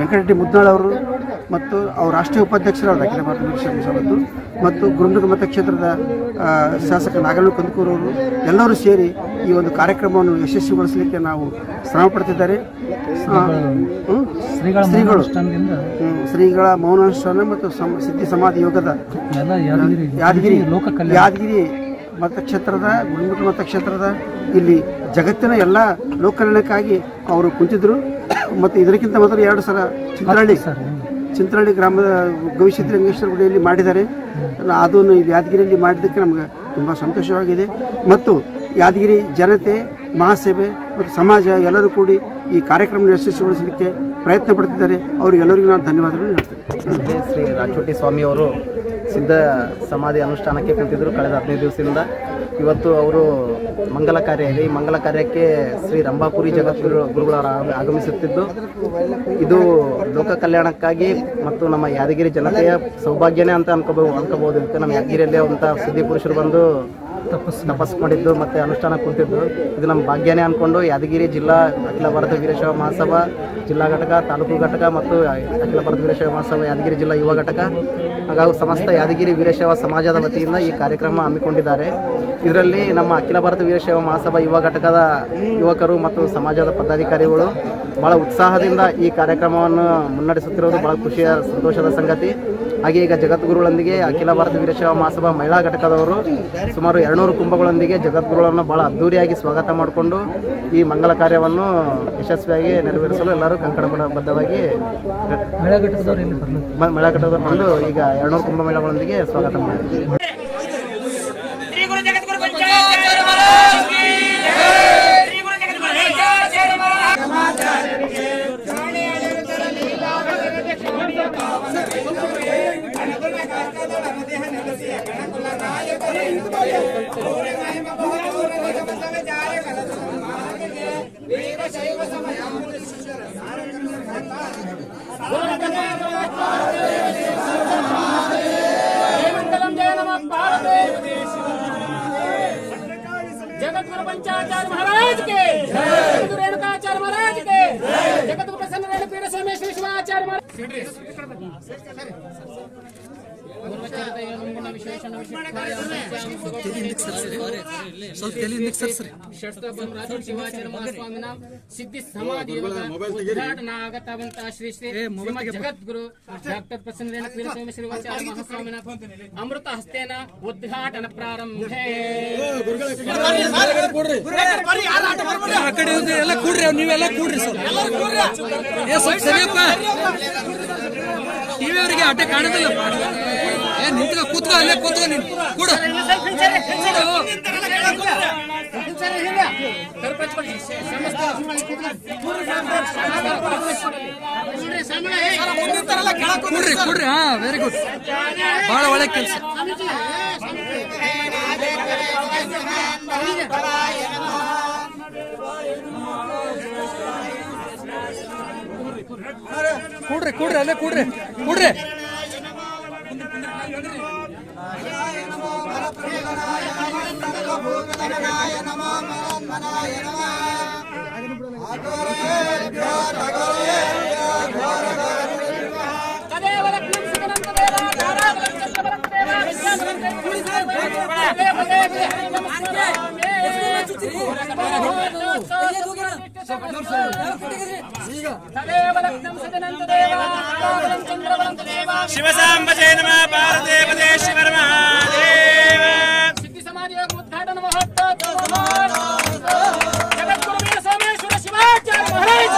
ವೆಂಕಟರೆಡ್ಡಿ ಮುದ್ನಾಳ್ ಅವರು ಮತ್ತು ಅವರ ರಾಷ್ಟ್ರೀಯ ಉಪಾಧ್ಯಕ್ಷರಾದ ಅಖಿಲ ಭಾರತ ವೀರಶೈವ ಸಮಾಜ ಮತ್ತು ಗುರುಮಿಟ್ಕಲ್ ಮತಕ್ಷೇತ್ರದ ಶಾಸಕ ನಾಗನಗೌಡ ಕಂದಕೂರು ಅವರು ಎಲ್ಲರೂ ಸೇರಿ ಈ ಒಂದು ಕಾರ್ಯಕ್ರಮವನ್ನು ಯಶಸ್ವಿಗೊಳಿಸಲಿಕ್ಕೆ ನಾವು ಶ್ರಮ ಪಡ್ತಿದ್ದಾರೆ. ಶ್ರೀಗಳ ಮೌನಾನುಷ್ಠಾನ ಮತ್ತು ಸಿದ್ಧಿ ಸಮಾಧಿ ಯೋಗದ ಯಾದಗಿರಿ ಮತಕ್ಷೇತ್ರದ ಗುಂಡ್ಲುಕುಂಟೆ ಮತಕ್ಷೇತ್ರದ ಇಲ್ಲಿ ಜಗತ್ತಿನ ಎಲ್ಲ ಲೋಕ ಕಲ್ಯಾಣಕ್ಕಾಗಿ ಅವರು ಕುಂತಿದ್ರು. ಮತ್ತು ಇದಕ್ಕಿಂತ ಮೊದಲು 2 ಸಲ ಚಿಂತನಹಳ್ಳಿ ಗ್ರಾಮದ ಗವಿಸಿದ್ಧ ರಂಗೇಶ್ವರ ಗುಡಿಯಲ್ಲಿ ಮಾಡಿದ್ದಾರೆ. ಅದನ್ನು ಯಾದಗಿರಿಯಲ್ಲಿ ಮಾಡಿದ್ದಕ್ಕೆ ನಮಗೆ ತುಂಬ ಸಂತೋಷವಾಗಿದೆ. ಮತ್ತು ಯಾದಗಿರಿ ಜನತೆ, ಮಹಾಸಭೆ ಮತ್ತು ಸಮಾಜ ಎಲ್ಲರೂ ಕೂಡಿ ಈ ಕಾರ್ಯಕ್ರಮ ಯಶಸ್ವಿಗೊಳಿಸಲಿಕ್ಕೆ ಪ್ರಯತ್ನ ಪಡ್ತಿದ್ದಾರೆ. ಅವರಿಗೆಲ್ಲರಿಗೂ ನಾನು ಧನ್ಯವಾದಗಳು ಹೇಳ್ತೇನೆ. ಶ್ರೀ ರಾಚೋಟಿ ಸ್ವಾಮಿಯವರು ಸಿದ್ಧ ಸಮಾಧಿ ಅನುಷ್ಠಾನಕ್ಕೆ ಕುಂತಿದ್ದರು ಕಳೆದ 15 ದಿವಸದಿಂದ. ಇವತ್ತು ಅವರು ಮಂಗಲ ಕಾರ್ಯ ಇದೆ. ಈ ಮಂಗಲ ಕಾರ್ಯಕ್ಕೆ ಶ್ರೀ ರಂಭಾಪುರಿ ಜಗದ್ಗುರುಗಳು ಆಗಮಿಸುತ್ತಿದ್ದು, ಇದು ಲೋಕ ಕಲ್ಯಾಣಕ್ಕಾಗಿ ಮತ್ತು ನಮ್ಮ ಯಾದಗಿರಿ ಜನತೆಯ ಸೌಭಾಗ್ಯನೇ ಅಂತ ಅನ್ಕೋಬಹುದು. ಇದಕ್ಕೆ ನಮ್ಮ ಯಾದಗಿರಿಯಲ್ಲಿ ಅಂತ ಸಿದ್ಧಿ ಪುರುಷರು ಬಂದು ತಪಸ್ಸು ಮಾಡಿದ್ದು ಮತ್ತು ಅನುಷ್ಠಾನ ಕುಂತಿದ್ದು ಇದು ನಮ್ಮ ಭಾಗ್ಯನೇ ಅಂದ್ಕೊಂಡು ಯಾದಗಿರಿ ಜಿಲ್ಲಾ ಅಖಿಲ ಭಾರತ ವೀರಶೈವ ಮಹಾಸಭಾ ಜಿಲ್ಲಾ ಘಟಕ, ತಾಲೂಕು ಘಟಕ ಮತ್ತು ಅಖಿಲ ಭಾರತ ವೀರಶೈವ ಮಹಾಸಭಾ ಯಾದಗಿರಿ ಜಿಲ್ಲಾ ಯುವ ಘಟಕ ಹಾಗೂ ಸಮಸ್ತ ಯಾದಗಿರಿ ವೀರಶೈವ ಸಮಾಜದ ವತಿಯಿಂದ ಈ ಕಾರ್ಯಕ್ರಮ ಹಮ್ಮಿಕೊಂಡಿದ್ದಾರೆ. ಇದರಲ್ಲಿ ನಮ್ಮ ಅಖಿಲ ಭಾರತ ವೀರಶೈವ ಮಹಾಸಭಾ ಯುವ ಘಟಕದ ಯುವಕರು ಮತ್ತು ಸಮಾಜದ ಪದಾಧಿಕಾರಿಗಳು ಭಾಳ ಉತ್ಸಾಹದಿಂದ ಈ ಕಾರ್ಯಕ್ರಮವನ್ನು ಮುನ್ನಡೆಸುತ್ತಿರುವುದು ಭಾಳ ಖುಷಿಯ ಸಂತೋಷದ ಸಂಗತಿ. ಹಾಗೆ ಈಗ ಜಗದ್ಗುರುಗಳೊಂದಿಗೆ ಅಖಿಲ ಭಾರತ ವೀರಶೈವ ಮಹಾಸಭಾ ಮಹಿಳಾ ಘಟಕದವರು ಸುಮಾರು 200 ಕುಂಭಗಳೊಂದಿಗೆ ಜಗದ್ಗುರುಗಳನ್ನು ಭಾಳ ಅದ್ದೂರಿಯಾಗಿ ಸ್ವಾಗತ ಮಾಡಿಕೊಂಡು ಈ ಮಂಗಲ ಕಾರ್ಯವನ್ನು ಯಶಸ್ವಿಯಾಗಿ ನೆರವೇರಿಸಲು ಎಲ್ಲರೂ ಕಂಕಣಬದ್ಧವಾಗಿ ಮಹಿಳಾ ಘಟಕದವರು ಬಂದು ಈಗ 200 ಕುಂಭ ಮಹಿಳೆಗಳೊಂದಿಗೆ ಸ್ವಾಗತ ಮಾಡಿದ್ದಾರೆ. जगतगुरु पंचाचार्य महाराज के, जगतगुरु रेणुकाचार्य महाराज के, जगतगुरु प्रसन्न रेणुपीठ स्वामी श्री शिवाचार्य महाराज। ಸಿದ್ಧಿ ಸಮಾಧಿ ಉದ್ಘಾಟನಾಗತವಂತ ಶ್ರೀ ಶ್ರೀ ಜಗದ್ಗುರು ಡಾಕ್ಟರ್ ಪ್ರಸನ್ನ ರೇಣುಪೀಠ ಸ್ವಾಮಿ ಶಿವಾಚಾರ್ಯ ಮಹಾಸ್ವಾಮಿನ ಅಮೃತ ಹಸ್ತೇನ ಉದ್ಘಾಟನ ಪ್ರಾರಂಭೆ. ಎಲ್ಲ ಕೂಡ್ರಿ, ನೀವೆಲ್ಲ ಕೂಡ್ರಿ ಸರಿಯಪ್ಪ. ಟಿವಿ ಅವರಿಗೆ ಅಡ್ಡ ಕಾಣೋದಿಲ್ಲ. ನಿಂತ ಕೂತ್ಕೋ, ಅಲ್ಲೇ ಕೂತ್ಕೋ, ನೀನು ಕೂಡ ಕೂಡ್ರಿ ಕೂಡ್ರಿ. ಹಾ, ವೆರಿ ಗುಡ್, ಬಹಳ ಒಳ್ಳೆ ಕೆಲಸ. ಕೂಡ್ರಿ ಕೂಡ್ರಿ, ಅಲ್ಲೇ ಕೂಡ್ರಿ ಕೂಡ್ರಿ. ಶಿವಸಾಂಬ ಜಯ ನಮಃ ಪಾರ್ವತೇ ಶಿವರ ಮಹಾದೇವ. ಸಿದ್ಧಿ ಸಮಾಧಿ ಉದ್ಘಾಟನ ಮಹೋತ್ಸವ ಜಗದ್ಗುರು ವೀರ ಸೋಮೇಶ್ವರ ಶಿವಾಚಾರ್ಯ ಮಹಾರಾಜ್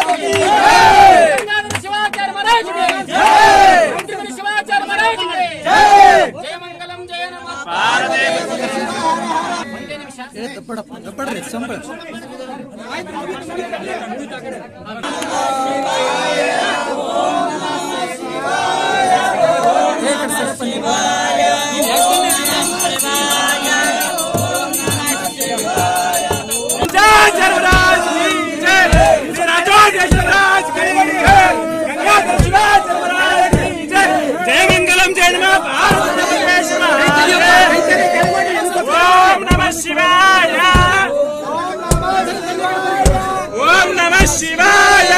ಶಿವಾಚಾರ್ಯ ಮಹಾರಾಜ್ ಮಂತ್ರಿಗುರು ಶಿವಾಚಾರ್ಯ ಮಹಾರಾಜ್ ಜಯ ಮಂಗಲಂ ಜಯ ನಮಃ ಪಾರ್ವತೇ. ಒಂದೇ ನಿಮಿಷ ತಪ್ಪಡ್ರಿ ಸಂಬಳ. जय मंगलम जय नमः ओम नमः शिवाय ओम नमः शिवाय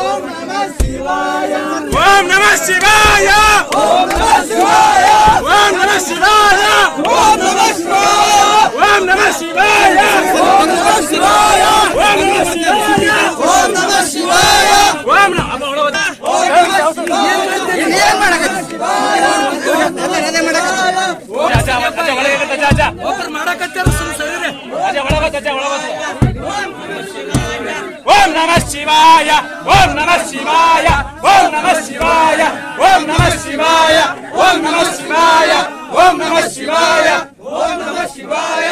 ओम नमः शिवाय ओम नमः शिवाय ओम नमः शिवाय ओम नमः शिवाय ओम नमः शिवाय ओम नमः शिवाय ओम नमः शिवाय ओम नमः शिवाय ओम नमः शिवाय ಓಂ ನಮಃ ಶಿವಾಯ ಓಂ ನಮಃ ಶಿವಾಯ ಓಂ ನಮಃ ಶಿವಾಯ ಓಂ ನಮಃ ಶಿವಾಯ ಓಂ ನಮಃ ಶಿವಾಯ ಓಂ ನಮಃ ಶಿವಾಯ ಓಂ ನಮಃ ಶಿವಾಯ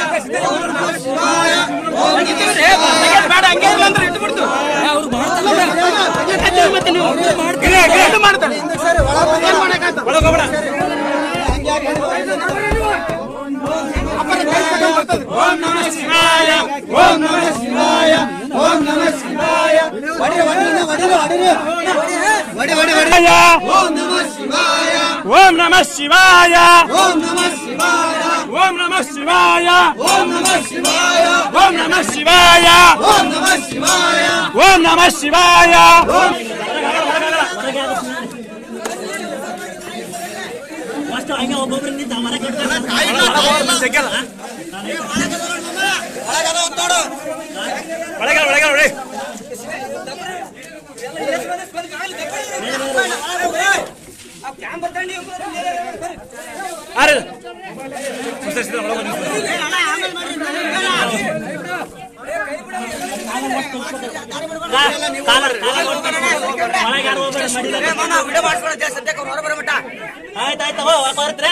ಓಂ ನಮಃ ಶಿವಾಯ ಬೇಡ ಹಂಗೆ ಇಲ್ಲ ಅಂದ್ರೆ ಇಟ್ಬಿಡ್ತು ಅವ್ರು ಮಾಡ್ತಾರೆ ಓಂ ನಮಃ ಶಿವಾಯ ಓಂ ನಮಃ ಶಿವಾಯ ಓಂ ನಮಃ ಶಿವಾಯ ಓಂ ನಮಃ ಶಿವಾಯ ಓಂ ನಮಃ ಶಿವಾಯ ಓಂ ನಮಃ ಶಿವಾಯ ಓಂ ನಮಃ ಶಿವಾಯ ಓಂ ನಮಃ ಶಿವಾಯ ಓಂ ನಮಃ ಶಿವಾಯ ಓಂ ನಮಃ ಶಿವಾಯ ಓಂ ನಮಃ ಶಿವಾಯ ಒಬ್ಬೊಬ್ಬರಿಂದ ಮರ ಆಯ್ತಾಯ್ತು ಬರ್ತಾರೆ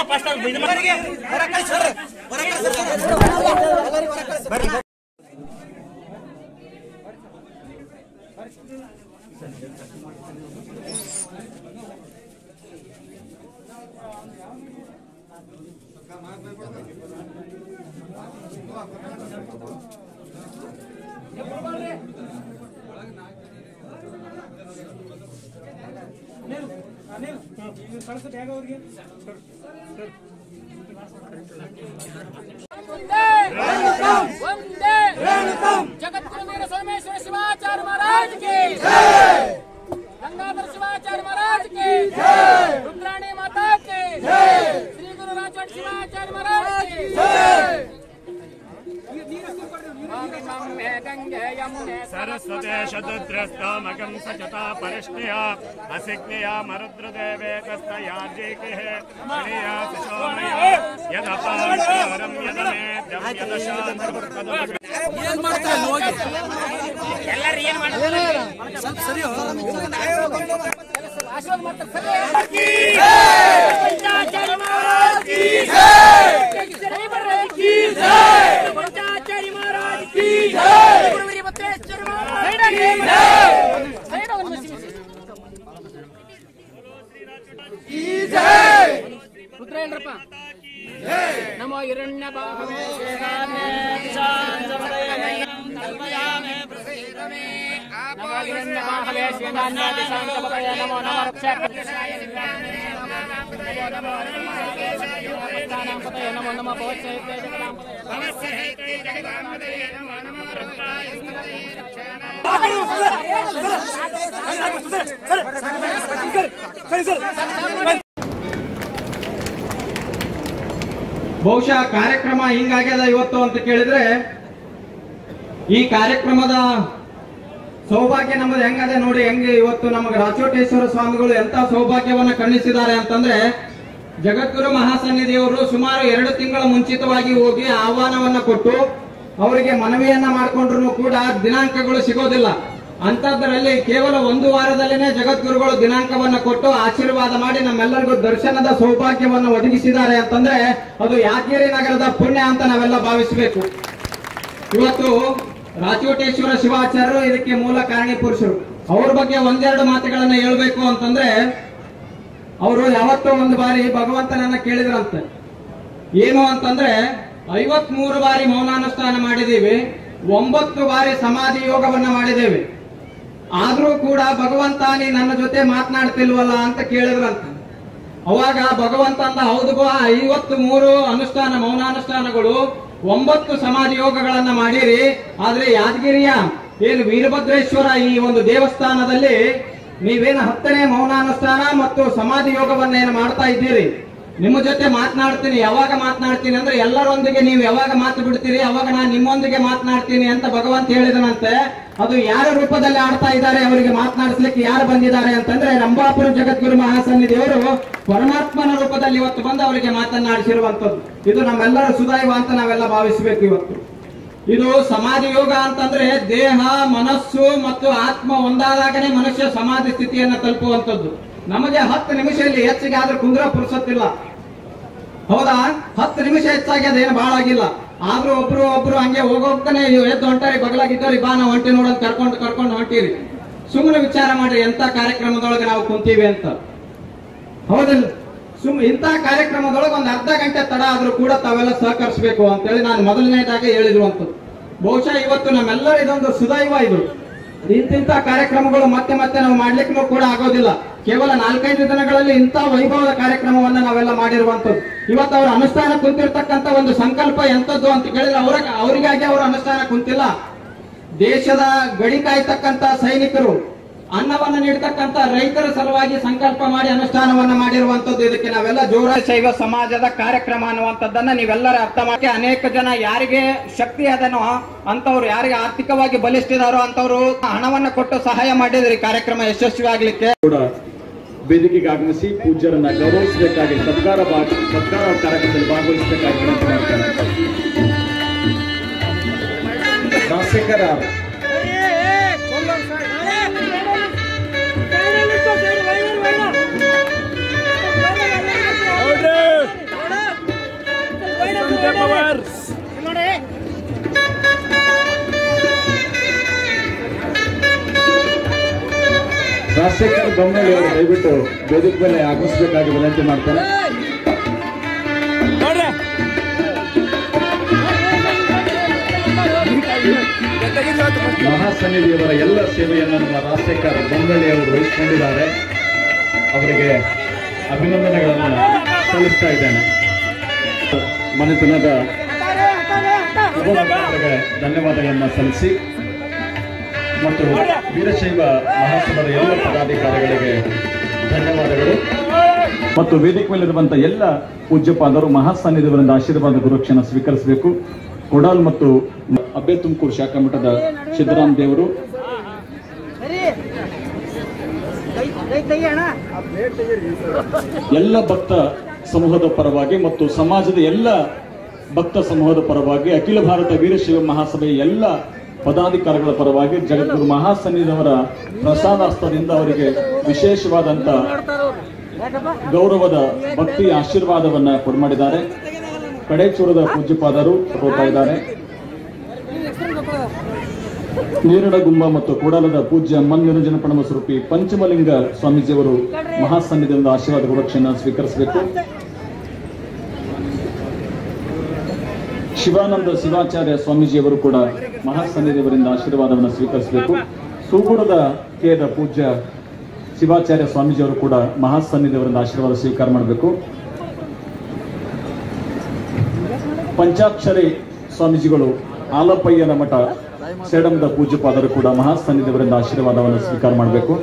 ಫಸ್ಟ್ जगतगुरु वीर सोमेश्वर शिवाचार्य महाराज की गंगाधर शिवाचार्य महाराज की रुद्राणी माता की श्री गुरु राजवट शिवाचार्य महाराज की सरस्वते शतद्रस्तमगं सचता परिष्णया असिग्नया मरुद्रदेवे कस्तयार्जिकिः मणिया सुशोमया यदपारं यदमेद्यं यदशान्तर्पदं ಏನ್ ಮಾಡ್ತಾರೆ ಹೋಗಿ ಎಲ್ಲರೂ ಏನ್ ಮಾಡ್ತಾರೆ ಸ್ವಲ್ಪ ಸರಿ ಆಶೀರ್ವಾದ ಮಾಡ್ತಾರೆ ಸರಿ ಪಂಚಾಚಾರ್ಯ ಮಹಾರಾಜ್ ಕಿ ಜೈ ಜೈ ಮಹಾರಾಜ್ ಕಿ ಜೈ ಪಂಚಾಚಾರ್ಯ ಮಹಾರಾಜ್ ಕಿ ಜೈ ಗುರು ವೀರಭದ್ರೇಶ್ವರ ಮಹಾರಾಜ್ ಕಿ ಜೈ ಸೈಡ್ ಒಂದು ಕಿ ಜೈ ರುದ್ರೇಂದ್ರಪ್ಪ नमो हिरण्यबाहवे नमो हिरण्यबाहवे श्रीनान्यादिशान्तपतये नमो नमः रक्षापतिशाय नमो नमो नमः भवत्सहिते जगदाम्बते नमो नमः रक्षाय ಬಹುಶಃ ಕಾರ್ಯಕ್ರಮ ಹಿಂಗಾಗ್ಯದ ಇವತ್ತು ಅಂತ ಕೇಳಿದ್ರೆ ಈ ಕಾರ್ಯಕ್ರಮದ ಸೌಭಾಗ್ಯ ನಮ್ಮದು ಹೆಂಗದೆ ನೋಡಿ. ಹೆಂಗೆ ಇವತ್ತು ನಮಗೆ ರಾಚೋಟೇಶ್ವರ ಸ್ವಾಮಿಗಳು ಎಂತ ಸೌಭಾಗ್ಯವನ್ನ ಕರುಣಿಸಿದ್ದಾರೆ ಅಂತಂದ್ರೆ, ಜಗದ್ಗುರು ಮಹಾಸನ್ನಿಧಿಯವರು ಸುಮಾರು 2 ತಿಂಗಳ ಮುಂಚಿತವಾಗಿ ಹೋಗಿ ಆಹ್ವಾನವನ್ನ ಕೊಟ್ಟು ಅವರಿಗೆ ಮನವಿಯನ್ನ ಮಾಡಿಕೊಂಡ್ರು ಕೂಡ ದಿನಾಂಕಗಳು ಸಿಗೋದಿಲ್ಲ. ಅಂತದ್ರಲ್ಲಿ ಕೇವಲ 1 ವಾರದಲ್ಲೇನೆ ಜಗದ್ಗುರುಗಳು ದಿನಾಂಕವನ್ನ ಕೊಟ್ಟು ಆಶೀರ್ವಾದ ಮಾಡಿ ನಮ್ಮೆಲ್ಲರಿಗೂ ದರ್ಶನದ ಸೌಭಾಗ್ಯವನ್ನು ಒದಗಿಸಿದ್ದಾರೆ ಅಂತಂದ್ರೆ ಅದು ಯಾದಗಿರಿ ನಗರದ ಪುಣ್ಯ ಅಂತ ನಾವೆಲ್ಲ ಭಾವಿಸಬೇಕು. ಇವತ್ತು ರಾಚೋಟೇಶ್ವರ ಶಿವಾಚಾರ್ಯರು ಇದಕ್ಕೆ ಮೂಲ ಕಾರಣಿ ಪುರುಷರು. ಅವ್ರ ಬಗ್ಗೆ ಒಂದೆರಡು ಮಾತುಗಳನ್ನ ಹೇಳ್ಬೇಕು ಅಂತಂದ್ರೆ, ಅವರು ಯಾವತ್ತೋ ಒಂದು ಬಾರಿ ಭಗವಂತನನ್ನ ಕೇಳಿದ್ರಂತೆ. ಏನು ಅಂತಂದ್ರೆ 53 ಬಾರಿ ಮೌನಾನುಷ್ಠಾನ ಮಾಡಿದ್ದೀವಿ, 9 ಬಾರಿ ಸಮಾಧಿ ಯೋಗವನ್ನ ಮಾಡಿದ್ದೇವೆ, ಆದ್ರೂ ಕೂಡ ಭಗವಂತ ನೀ ನನ್ನ ಜೊತೆ ಮಾತನಾಡ್ತಿಲ್ವಲ್ಲ ಅಂತ ಕೇಳಿದ್ರಂತ. ಅವಾಗ ಭಗವಂತ ಅಂದ, ಹೌದು 53 ಅನುಷ್ಠಾನ ಮೌನಾನುಷ್ಠಾನಗಳು 9 ಸಮಾಧಿ ಯೋಗಗಳನ್ನ ಮಾಡಿರಿ, ಆದ್ರೆ ಯಾದಗಿರಿಯ ಏನು ವೀರಭದ್ರೇಶ್ವರ ಈ ಒಂದು ದೇವಸ್ಥಾನದಲ್ಲಿ ನೀವೇನು 10ನೇ ಮೌನಾನುಷ್ಠಾನ ಮತ್ತು ಸಮಾಧಿ ಯೋಗವನ್ನ ಏನು ಮಾಡ್ತಾ ಇದ್ದೀರಿ, ನಿಮ್ಮ ಜೊತೆ ಮಾತನಾಡ್ತೀನಿ. ಯಾವಾಗ ಮಾತನಾಡ್ತೀನಿ ಅಂದ್ರೆ ಎಲ್ಲರೊಂದಿಗೆ ನೀವು ಯಾವಾಗ ಮಾತು ಬಿಡ್ತೀರಿ ಅವಾಗ ನಾನು ನಿಮ್ಮೊಂದಿಗೆ ಮಾತನಾಡ್ತೀನಿ ಅಂತ ಭಗವಂತ ಹೇಳಿದನಂತೆ. ಅದು ಯಾರ ರೂಪದಲ್ಲಿ ಆಡ್ತಾ ಇದ್ದಾರೆ, ಅವರಿಗೆ ಮಾತನಾಡಿಸ್ಲಿಕ್ಕೆ ಯಾರು ಬಂದಿದ್ದಾರೆ ಅಂತಂದ್ರೆ ರಂಭಾಪುರ ಜಗದ್ಗುರು ಮಹಾಸನ್ನಿಧಿಯವರು ಪರಮಾತ್ಮನ ರೂಪದಲ್ಲಿ ಇವತ್ತು ಬಂದು ಅವರಿಗೆ ಮಾತನಾಡಿಸಿರುವಂತದ್ದು. ಇದು ನಮ್ಮೆಲ್ಲರ ಸುದೈವ ಅಂತ ನಾವೆಲ್ಲ ಭಾವಿಸಬೇಕು. ಇವತ್ತು ಇದು ಸಮಾಧಿ ಯೋಗ ಅಂತಂದ್ರೆ ದೇಹ, ಮನಸ್ಸು ಮತ್ತು ಆತ್ಮ ಒಂದಾದಾಗನೇ ಮನುಷ್ಯ ಸಮಾಧಿ ಸ್ಥಿತಿಯನ್ನ ತಲುಪುವಂತದ್ದು. ನಮಗೆ 10 ನಿಮಿಷ ಇಲ್ಲಿ ಹೆಚ್ಚಿಗೆ ಆದ್ರೂ ಕುಂದ್ರ ಪುರುಸತ್ತಿಲ್ಲ, ಹೌದಾ? 10 ನಿಮಿಷ ಹೆಚ್ಚಾಗಿ ಅದೇನು ಬಹಳ ಆಗಿಲ್ಲ. ಆದ್ರೂ ಒಬ್ರು ಹಂಗೆ ಹೋಗೋಗ್ತಾನೆ ಎದ್ದು ಹೊಂಟಾರಿ, ಬಗಲಾಗಿದ್ದವ್ರಿ ಬಾ ನಾವು ಹೊಂಟಿ ನೋಡೋದು ಕರ್ಕೊಂಡು ಹೊಂಟಿರಿ. ಸುಮ್ಮನೆ ವಿಚಾರ ಮಾಡ್ರಿ ಎಂತ ಕಾರ್ಯಕ್ರಮದೊಳಗೆ ನಾವು ಕುಂತೀವಿ ಅಂತ, ಹೌದಿಲ್ಲ? ಇಂಥ ಕಾರ್ಯಕ್ರಮದೊಳಗೆ ಒಂದು ಅರ್ಧ ಗಂಟೆ ತಡ ಆದ್ರೂ ಕೂಡ ತಾವೆಲ್ಲ ಸಹಕರಿಸಬೇಕು ಅಂತೇಳಿ ನಾನು ಮೊದಲನೇದಾಗಿ ಹೇಳಿರುವಂತದ್ದು. ಬಹುಶಃ ಇವತ್ತು ನಮ್ಮೆಲ್ಲರ ಇದೊಂದು ಸುದೈವ. ಇದು ಇಂತಿಂತ ಕಾರ್ಯಕ್ರಮಗಳು ಮತ್ತೆ ನಾವು ಮಾಡ್ಲಿಕ್ಕೂ ಕೂಡ ಆಗೋದಿಲ್ಲ. ಕೇವಲ 4-5 ದಿನಗಳಲ್ಲಿ ಇಂಥ ವೈಭವದ ಕಾರ್ಯಕ್ರಮವನ್ನ ನಾವೆಲ್ಲ ಮಾಡಿರುವಂತದ್ದು. ಇವತ್ತು ಅವರ ಅನುಷ್ಠಾನ ಕುಂತಿರ್ತಕ್ಕಂಥ ಒಂದು ಸಂಕಲ್ಪ ಎಂತದ್ದು ಅಂತ ಕೇಳಿದ್ರೆ ಅವರಿಗಾಗಿ ಅವರು ಅನುಷ್ಠಾನ ಕುಂತಿಲ್ಲ. ದೇಶದ ಗಡಿ ಕಾಯ್ತಕ್ಕಂಥ ಸೈನಿಕರು, ಅನ್ನವನ್ನ ನೀಡತಕ್ಕಂಥ ರೈತರ ಸಲುವಾಗಿ ಸಂಕಲ್ಪ ಮಾಡಿ ಅನುಷ್ಠಾನವನ್ನ ಮಾಡಿರುವಂತದ್ದು. ಇದಕ್ಕೆ ನಾವೆಲ್ಲ ಜೋರ ಶೈವ ಸಮಾಜದ ಕಾರ್ಯಕ್ರಮ ಅನ್ನುವಂಥದ್ದನ್ನ ನೀವೆಲ್ಲರ ಅರ್ಥ ಮಾಡಿ, ಅನೇಕ ಜನ ಯಾರಿಗೆ ಶಕ್ತಿ ಅದನೋ ಅಂತವ್ರು, ಯಾರಿಗೆ ಆರ್ಥಿಕವಾಗಿ ಬಲಿಷ್ಠಿದಾರೋ ಅಂತವ್ರು ಹಣವನ್ನ ಕೊಟ್ಟು ಸಹಾಯ ಮಾಡಿದ್ರಿ ಕಾರ್ಯಕ್ರಮ ಯಶಸ್ವಿ ಆಗ್ಲಿಕ್ಕೆ. ವೇದಿಕೆಗೆ ಆಗಮಿಸಿ ಪೂಜ್ಯರನ್ನ ಗೌರವಿಸಬೇಕಾಗಿ ಸತ್ಕಾರ ಕಾರ್ಯಕ್ರಮದಲ್ಲಿ ಭಾಗವಹಿಸಬೇಕಾಗಿ ವಿನಂತಿ ಮಾಡ್ತಾರೆ. ರಾಜಶೇಖರ ರಾಜಶೇಖರ್ ಬೊಮ್ಮನಹಳ್ಳಿ ಅವರು ದಯವಿಟ್ಟು ವೇದಿಕೆ ಮೇಲೆ ಆಗಮಿಸಬೇಕಾಗಿ ವಿನಂತಿ ಮಾಡ್ತಾರೆ. ಮಹಾಸನ್ನಿಧಿಯವರ ಎಲ್ಲ ಸೇವೆಯನ್ನು ನಮ್ಮ ರಾಜಶೇಖರ್ ಬೊಮ್ಮನಹಳ್ಳಿ ಅವರು ವಹಿಸಿಕೊಂಡಿದ್ದಾರೆ. ಅವರಿಗೆ ಅಭಿನಂದನೆಗಳನ್ನು ಸಲ್ಲಿಸ್ತಾ ಇದ್ದೇನೆ. ಮನೆತನದ ಧನ್ಯವಾದಗಳನ್ನು ಸಲ್ಲಿಸಿ ಮತ್ತು ವೀರಶೈವ ಮಹಾಸಭಾದ ಎಲ್ಲ ಪದಾಧಿಕಾರಿಗಳಿಗೆ ಧನ್ಯವಾದಗಳು. ಮತ್ತು ವೇದಿಕೆ ಮೇಲಿರುವಂತಹ ಎಲ್ಲ ಪೂಜ್ಯಪಾದರು ಮಹಾಸನ್ನಿಧಿಯವರಿಂದ ಆಶೀರ್ವಾದ ಗುರುಕ್ಷಣ ಸ್ವೀಕರಿಸಬೇಕು. ಕೊಡಾಲ್ ಮತ್ತು ಅಬ್ಬೆ ತುಮಕೂರು ಶಾಖಾ ಮಠದ ಸಿದ್ದರಾಮ ದೇವರು, ಎಲ್ಲ ಭಕ್ತ ಸಮೂಹದ ಪರವಾಗಿ ಮತ್ತು ಸಮಾಜದ ಎಲ್ಲ ಭಕ್ತ ಸಮೂಹದ ಪರವಾಗಿ ಅಖಿಲ ಭಾರತ ವೀರಶೈವ ಮಹಾಸಭೆಯ ಎಲ್ಲ ಪದಾಧಿಕಾರಿಗಳ ಪರವಾಗಿ ಜಗದ್ಗುರು ಮಹಾಸನ್ನಿಧಿಯವರ ಪ್ರಸಾದಾಸ್ತದಿಂದ ಅವರಿಗೆ ವಿಶೇಷವಾದಂತ ಗೌರವದ ಭಕ್ತಿ ಆಶೀರ್ವಾದವನ್ನ ಕೊಡಮಾಡಿದ್ದಾರೆ. ಕಡೇಚೂರದ ಪೂಜ್ಯಪಾದರು ಹೋಗ್ತಾ ಇದ್ದಾರೆ. ನೇರಡಗುಂಬ ಮತ್ತು ಕೂಡಲದ ಪೂಜ್ಯ ಮನ್ನಿರಂಜನ ಪಣಮ ಸ್ವರೂಪಿ ಪಂಚಮಲಿಂಗ ಸ್ವಾಮೀಜಿಯವರು ಮಹಾಸನ್ನಿಧಿಯಿಂದ ಆಶೀರ್ವಾದ ಗುರುಕ್ಷೆಯನ್ನು ಸ್ವೀಕರಿಸಬೇಕು. ಶಿವಾನಂದ ಶಿವಾಚಾರ್ಯ ಸ್ವಾಮೀಜಿಯವರು ಕೂಡ ಮಹಾಸನ್ನಿಧಿಯವರಿಂದ ಆಶೀರ್ವಾದವನ್ನು ಸ್ವೀಕರಿಸಬೇಕು. ಸೂಗೂಡದ ಕೇದ ಪೂಜ್ಯ ಶಿವಾಚಾರ್ಯ ಸ್ವಾಮೀಜಿಯವರು ಕೂಡ ಮಹಾಸನ್ನಿಧಿಯವರಿಂದ ಆಶೀರ್ವಾದ ಸ್ವೀಕಾರ ಮಾಡಬೇಕು. ಪಂಚಾಕ್ಷರಿ ಸ್ವಾಮೀಜಿಗಳು ಆಲಪಯ್ಯನ ಮಠ ಸೇಡಂದ ಪೂಜ್ಯಪಾದರು ಕೂಡ ಮಹಾಸನ್ನಿಧಿಯವರಿಂದ ಆಶೀರ್ವಾದವನ್ನು ಸ್ವೀಕಾರ ಮಾಡಬೇಕು.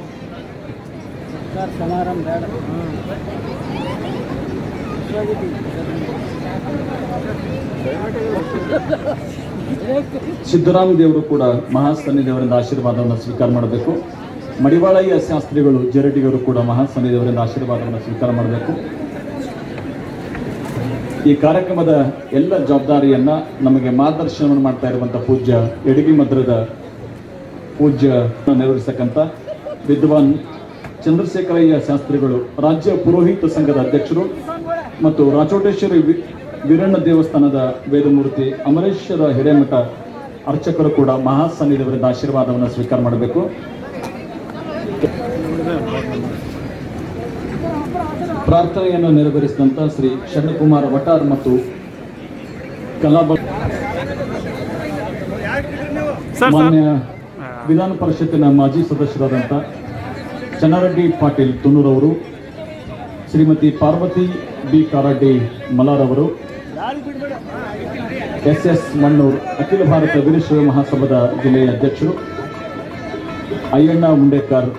ಸಿದ್ದರಾಮ ದೇವರು ಕೂಡ ಮಹಾಸನ್ನಿಧಿಯವರಿಂದ ಆಶೀರ್ವಾದವನ್ನು ಸ್ವೀಕಾರ ಮಾಡಬೇಕು. ಮಡಿವಾಳಯ್ಯ ಶಾಸ್ತ್ರಿಗಳು ಜರಡಿಯವರು ಕೂಡ ಮಹಾಸನ್ನಿಧಿಯವರಿಂದ ಆಶೀರ್ವಾದವನ್ನು ಸ್ವೀಕಾರ ಮಾಡಬೇಕು. ಈ ಕಾರ್ಯಕ್ರಮದ ಎಲ್ಲ ಜವಾಬ್ದಾರಿಯನ್ನ ನಮಗೆ ಮಾರ್ಗದರ್ಶನವನ್ನು ಮಾಡ್ತಾ ಇರುವಂತಹ ಪೂಜ್ಯ ಎಡಗಿ ಮದ್ರದ ಪೂಜ್ಯ ನಿರ್ವಹಿಸತಕ್ಕಂಥ ವಿದ್ವಾನ್ ಚಂದ್ರಶೇಖರಯ್ಯ ಶಾಸ್ತ್ರಿಗಳು, ರಾಜ್ಯ ಪುರೋಹಿತ ಸಂಘದ ಅಧ್ಯಕ್ಷರು ಮತ್ತು ರಾಚೋಟೇಶ್ವರಿ ವೀರಣ್ಣ ದೇವಸ್ಥಾನದ ವೇದಮೂರ್ತಿ ಅಮರೇಶ್ವರ ಹಿರೇಮಠ ಅರ್ಚಕರು ಕೂಡ ಮಹಾಸನ್ನಿಧಿಯವರಿಂದ ಆಶೀರ್ವಾದವನ್ನು ಸ್ವೀಕಾರ ಮಾಡಬೇಕು. ಪ್ರಾರ್ಥನೆಯನ್ನು ನೆರವೇರಿಸಿದಂತ ಶ್ರೀ ಶರಣಕುಮಾರ ವಟಾರ್ ಮತ್ತು ಮಾನ್ಯ ವಿಧಾನ ಪರಿಷತ್ತಿನ ಮಾಜಿ ಸದಸ್ಯರಾದಂಥ ಚನ್ನರೆಡ್ಡಿ ಪಾಟೀಲ್ ತುನ್ನೂರವರು, ಶ್ರೀಮತಿ ಪಾರ್ವತಿ ಬಿ ಕಾರಡ್ಡಿ ಮಲಾರವರು, SS ಮಣ್ಣೂರ್ ಅಖಿಲ ಭಾರತ ವೀರಶೈವ ಮಹಾಸಭಾದ ಜಿಲ್ಲೆಯ ಅಧ್ಯಕ್ಷರು, ಅಯ್ಯಣ್ಣ ಮುಂಡೇಕರ್,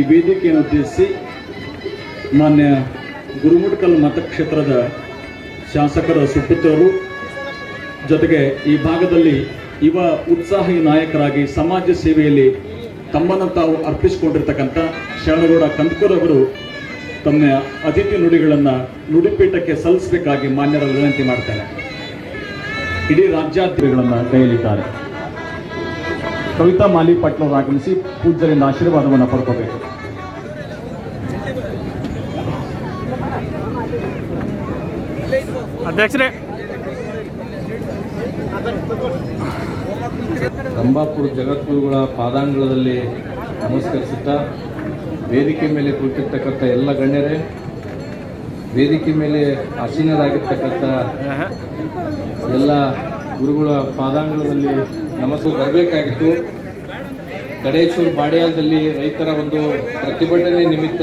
ವೇದಿಕೆಯನ್ನು ಉದ್ದೇಶಿಸಿ ಮಾನ್ಯ ಗುರುಮುಟ್ಕಲ್ ಮತಕ್ಷೇತ್ರದ ಶಾಸಕರ ಸುಪುತ್ರರು ಜೊತೆಗೆ ಈ ಭಾಗದಲ್ಲಿ ಯುವ ಉತ್ಸಾಹಿ ನಾಯಕರಾಗಿ ಸಮಾಜ ಸೇವೆಯಲ್ಲಿ ತಮ್ಮನ್ನು ತಾವು ಅರ್ಪಿಸಿಕೊಂಡಿರ್ತಕ್ಕಂಥ ಶರಣಗೌಡ ಕಂದಕೂರ್ ಅವರು ತಮ್ಮ ಅತಿಥಿ ನುಡಿಗಳನ್ನು ನುಡಿಪೀಠಕ್ಕೆ ಸಲ್ಲಿಸಬೇಕಾಗಿ ಮಾನ್ಯರಲ್ಲಿ ವಿನಂತಿ ಮಾಡ್ತಾರೆ. ಇಡೀ ರಾಜ್ಯಾಧ್ಯಕ್ಷಗಳನ್ನು ಕೈಯಲ್ಲಿದ್ದಾರೆ. ಕವಿತಾ ಮಾಲಿಪಟ್ಲ ಅವರು ಆಗಮಿಸಿ ಪೂಜ್ಯರಿಂದ ಆಶೀರ್ವಾದವನ್ನು ಪಡ್ಕೋಬೇಕು. ಅಧ್ಯಕ್ಷರೇ, ರಂಭಾಪುರ ಜಗದ್ಗುರುಗಳ ಪಾದಾಂಗಳದಲ್ಲಿ ನಮಸ್ಕರಿಸುತ್ತಾ, ವೇದಿಕೆ ಮೇಲೆ ಕುಳಿತಿರ್ತಕ್ಕಂಥ ಎಲ್ಲ ಗಣ್ಯರೇ, ವೇದಿಕೆ ಮೇಲೆ ಆಸೀನರಾಗಿರ್ತಕ್ಕಂಥ ಎಲ್ಲ ಗುರುಗಳ ಪಾದಾಂಗಳದಲ್ಲಿ ನಮಸ್ಕಾರ ಬರಬೇಕಾಗಿತ್ತು. ಕಡೇಶ್ವರ ಬಾಡಿಯಾಲದಲ್ಲಿ ರೈತರ ಒಂದು ಪ್ರತಿಭಟನೆ ನಿಮಿತ್ತ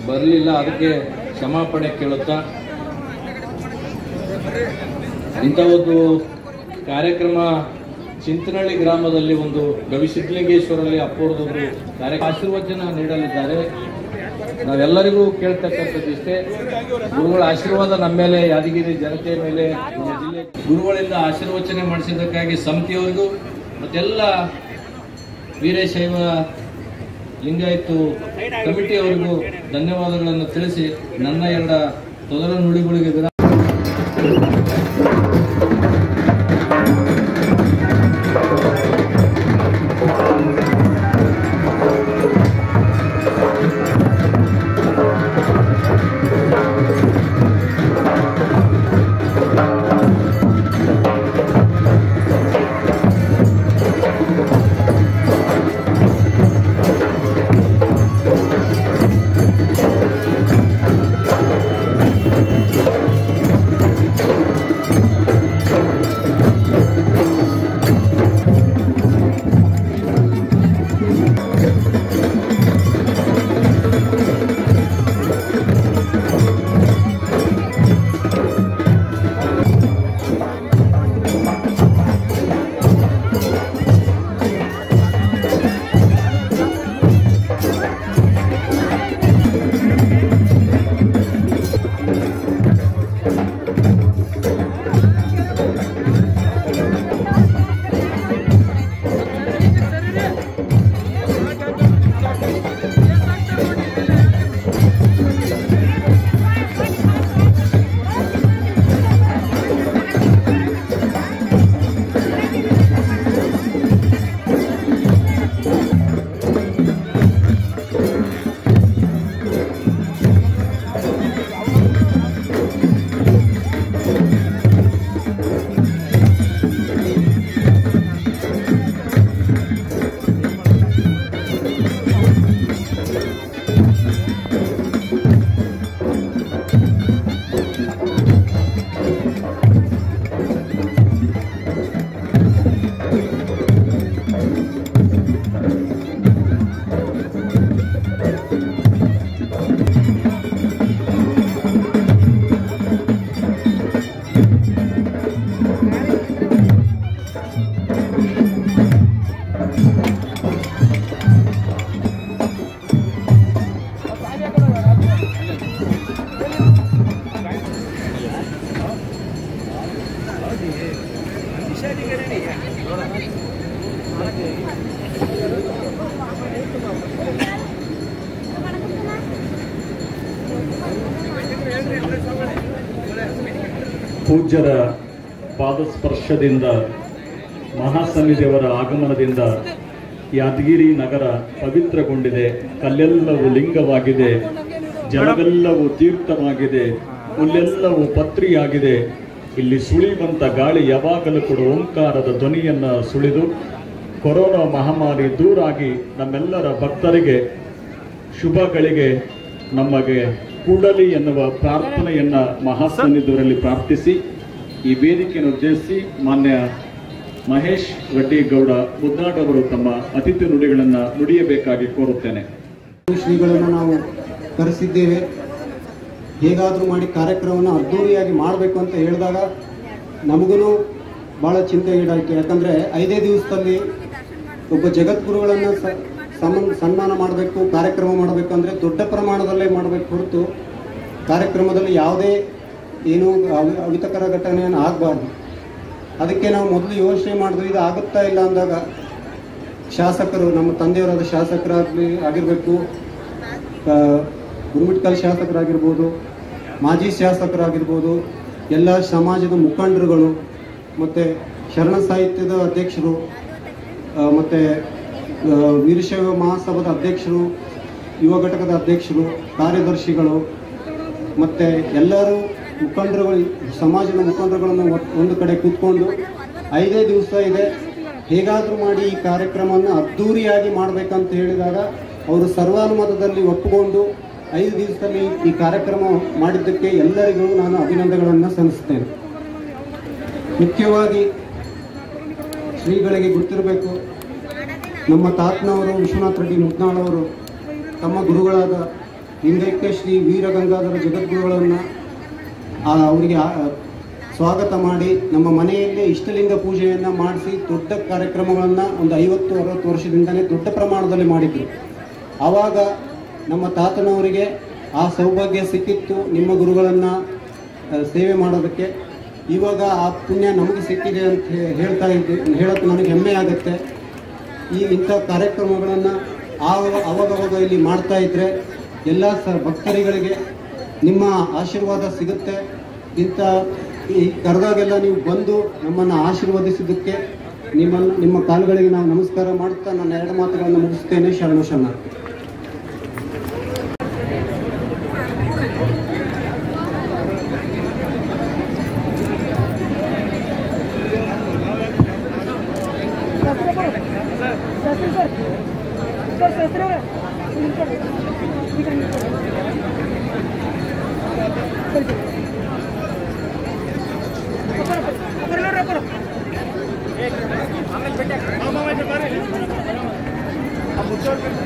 ಬರಲಿಲ್ಲ, ಅದಕ್ಕೆ ಕ್ಷಮಾಪಣೆ ಕೇಳುತ್ತಾ, ಇಂಥ ಒಂದು ಕಾರ್ಯಕ್ರಮ ಚಿಂತನಹಳ್ಳಿ ಗ್ರಾಮದಲ್ಲಿ ಒಂದು ಗವಿಸಿದ್ಧಲಿಂಗೇಶ್ವರಲ್ಲಿ ಅಪ್ಪೋರ್ದವರು ಆಶೀರ್ವಚನ ನೀಡಲಿದ್ದಾರೆ. ನಾವೆಲ್ಲರಿಗೂ ಕೇಳ್ತಕ್ಕಂಥದ್ದು ಇಷ್ಟೇ, ಗುರುಗಳ ಆಶೀರ್ವಾದ ನಮ್ಮ ಮೇಲೆ, ಯಾದಗಿರಿ ಜನತೆಯ ಮೇಲೆ, ನಮ್ಮ ಜಿಲ್ಲೆ ಗುರುಗಳಿಂದ ಆಶೀರ್ವಚನೆ ಮಾಡಿಸಿದ್ದಕ್ಕಾಗಿ ಸಮಿತಿಯವರಿಗೂ ಮತ್ತೆಲ್ಲ ವೀರಶೈವ ಲಿಂಗಾಯತ ಕಮಿಟಿಯವರಿಗೂ ಧನ್ಯವಾದಗಳನ್ನು ತಿಳಿಸಿ ನನ್ನ ಎರಡ ತೊದಲ ನುಡಿಗಳಿಗೆ ವಿರಾಮ. ಪೂಜ್ಯರ ಪಾದಸ್ಪರ್ಶದಿಂದ, ಮಹಾಸನ್ನಿಧಿಯವರ ಆಗಮನದಿಂದ ಯಾದಗಿರಿ ನಗರ ಪವಿತ್ರಗೊಂಡಿದೆ. ಕಲ್ಲೆಲ್ಲವೂ ಲಿಂಗವಾಗಿದೆ, ಜಲವೆಲ್ಲವೂ ತೀರ್ಥವಾಗಿದೆ, ಹುಲ್ಲೆಲ್ಲವೂ ಪತ್ರಿಯಾಗಿದೆ. ಇಲ್ಲಿ ಸುಳಿಯುವಂಥ ಗಾಳಿ ಯಾವಾಗಲೂ ಕೂಡ ಓಂಕಾರದ ಧ್ವನಿಯನ್ನು ಸುಳಿದು ಕೊರೋನಾ ಮಹಾಮಾರಿ ದೂರಾಗಿ ನಮ್ಮೆಲ್ಲರ ಭಕ್ತರಿಗೆ ಶುಭಗಳಿಗೆ ನಮಗೆ ಕೂಡಲಿ ಎನ್ನುವ ಪ್ರಾರ್ಥನೆಯನ್ನು ಮಹಾಸನ್ನಿಧಿಯವರಲ್ಲಿ ಪ್ರಾರ್ಥಿಸಿ ಈ ವೇದಿಕೆಯನ್ನು ಉದ್ದೇಶಿಸಿ ಮಾನ್ಯ ಮಹೇಶ್ ರೆಡ್ಡಿ ಗೌಡ ಮುದ್ನಾಡ್ ಅವರು ತಮ್ಮ ಅತಿಥಿ ನುಡಿಗಳನ್ನು ನುಡಿಯಬೇಕಾಗಿ ಕೋರುತ್ತೇನೆ. ಶ್ರೀಗಳನ್ನು ನಾವು ಕರೆಸಿದ್ದೇವೆ. ಹೇಗಾದರೂ ಮಾಡಿ ಕಾರ್ಯಕ್ರಮವನ್ನು ಅದ್ದೂರಿಯಾಗಿ ಮಾಡಬೇಕು ಅಂತ ಹೇಳಿದಾಗ ನಮಗೂ ಭಾಳ ಚಿಂತೆ ಈಡಾಯಿತು. ಯಾಕಂದರೆ 5 ದಿವಸದಲ್ಲಿ ಒಬ್ಬ ಜಗದ್ಗುರುಗಳನ್ನು ಸನ್ಮಾನ ಮಾಡಬೇಕು, ಕಾರ್ಯಕ್ರಮ ಮಾಡಬೇಕು ಅಂದರೆ ದೊಡ್ಡ ಪ್ರಮಾಣದಲ್ಲೇ ಮಾಡಬೇಕು ಹೊರತು ಕಾರ್ಯಕ್ರಮದಲ್ಲಿ ಯಾವುದೇ ಏನೂ ಅಹಿತಕರ ಘಟನೆಯನ್ನು ಆಗಬಾರ್ದು. ಅದಕ್ಕೆ ನಾವು ಮೊದಲು ಯೋಚನೆ ಮಾಡಿದ್ವಿ, ಇದು ಆಗುತ್ತಾ ಇಲ್ಲ ಅಂದಾಗ ಶಾಸಕರು, ನಮ್ಮ ತಂದೆಯವರಾದ ಆಗಿರಬೇಕು, ಗುರುಮಿಟ್ಕಲ್ ಶಾಸಕರಾಗಿರ್ಬೋದು, ಮಾಜಿ ಶಾಸಕರಾಗಿರ್ಬೋದು, ಎಲ್ಲ ಸಮಾಜದ ಮುಖಂಡರುಗಳು ಮತ್ತು ಶರಣ ಸಾಹಿತ್ಯದ ಅಧ್ಯಕ್ಷರು ಮತ್ತು ವೀರಶೈವ ಮಹಾಸಭಾದ ಅಧ್ಯಕ್ಷರು, ಯುವ ಘಟಕದ ಅಧ್ಯಕ್ಷರು, ಕಾರ್ಯದರ್ಶಿಗಳು ಮತ್ತು ಎಲ್ಲರೂ ಮುಖಂಡರುಗಳು, ಸಮಾಜದ ಮುಖಂಡರುಗಳನ್ನು ಒಂದು ಕಡೆ ಕೂತ್ಕೊಂಡು 5 ದಿವಸ ಇದೆ, ಹೇಗಾದರೂ ಮಾಡಿ ಈ ಕಾರ್ಯಕ್ರಮವನ್ನು ಅದ್ಧೂರಿಯಾಗಿ ಮಾಡಬೇಕಂತ ಹೇಳಿದಾಗ ಅವರು ಸರ್ವಾನುಮತದಲ್ಲಿ ಒಪ್ಪಿಕೊಂಡು 5 ದಿವಸದಲ್ಲಿ ಈ ಕಾರ್ಯಕ್ರಮ ಮಾಡಿದ್ದಕ್ಕೆ ಎಲ್ಲರಿಗೂ ನಾನು ಅಭಿನಂದನೆಗಳನ್ನು ಸಲ್ಲಿಸ್ತೇನೆ. ಮುಖ್ಯವಾಗಿ ಶ್ರೀಗಳಿಗೆ ಗೊತ್ತಿರಬೇಕು, ನಮ್ಮ ತಾತನವರು ವಿಶ್ವನಾಥ ರೆಡ್ಡಿ ಮುದ್ನಾಳವರು ತಮ್ಮ ಗುರುಗಳಾದ ಲಿಂಗೈಕ್ಯ ಶ್ರೀ ವೀರಗಂಗಾಧರ ಜಗದ್ಗುರುಗಳನ್ನು ಅವರಿಗೆ ಸ್ವಾಗತ ಮಾಡಿ ನಮ್ಮ ಮನೆಯಲ್ಲೇ ಇಷ್ಟಲಿಂಗ ಪೂಜೆಯನ್ನು ಮಾಡಿಸಿ ದೊಡ್ಡ ಕಾರ್ಯಕ್ರಮಗಳನ್ನು ಒಂದು 50-60 ವರ್ಷದಿಂದಲೇ ದೊಡ್ಡ ಪ್ರಮಾಣದಲ್ಲಿ ಮಾಡಿದ್ರು. ಆವಾಗ ನಮ್ಮ ತಾತನವರಿಗೆ ಆ ಸೌಭಾಗ್ಯ ಸಿಕ್ಕಿತ್ತು ನಿಮ್ಮ ಗುರುಗಳನ್ನು ಸೇವೆ ಮಾಡೋದಕ್ಕೆ. ಇವಾಗ ಆ ಪುಣ್ಯ ನಮಗೆ ಸಿಕ್ಕಿದೆ ಅಂತ ಹೇಳೋಕ್ಕೆ ನನಗೆ ಹೆಮ್ಮೆ ಆಗುತ್ತೆ. ಇಂಥ ಕಾರ್ಯಕ್ರಮಗಳನ್ನು ಅವಾಗವಾಗ ಇಲ್ಲಿ ಮಾಡ್ತಾ ಇದ್ದರೆ ಎಲ್ಲ ಭಕ್ತರಿಗಳಿಗೆ ನಿಮ್ಮ ಆಶೀರ್ವಾದ ಸಿಗುತ್ತೆ. ಈ ಕರೆದಾಗೆಲ್ಲ ನೀವು ಬಂದು ನಮ್ಮನ್ನು ಆಶೀರ್ವದಿಸಿದ್ದಕ್ಕೆ ನಿಮ್ಮ ಕಾಲುಗಳಿಗೆ ನಾವು ನಮಸ್ಕಾರ ಮಾಡುತ್ತಾ ನನ್ನ 2 ಮಾತುಗಳನ್ನು ಮುಗಿಸ್ತೇನೆ. ಶರಣು ಶರಣಾರ್ಥಿ.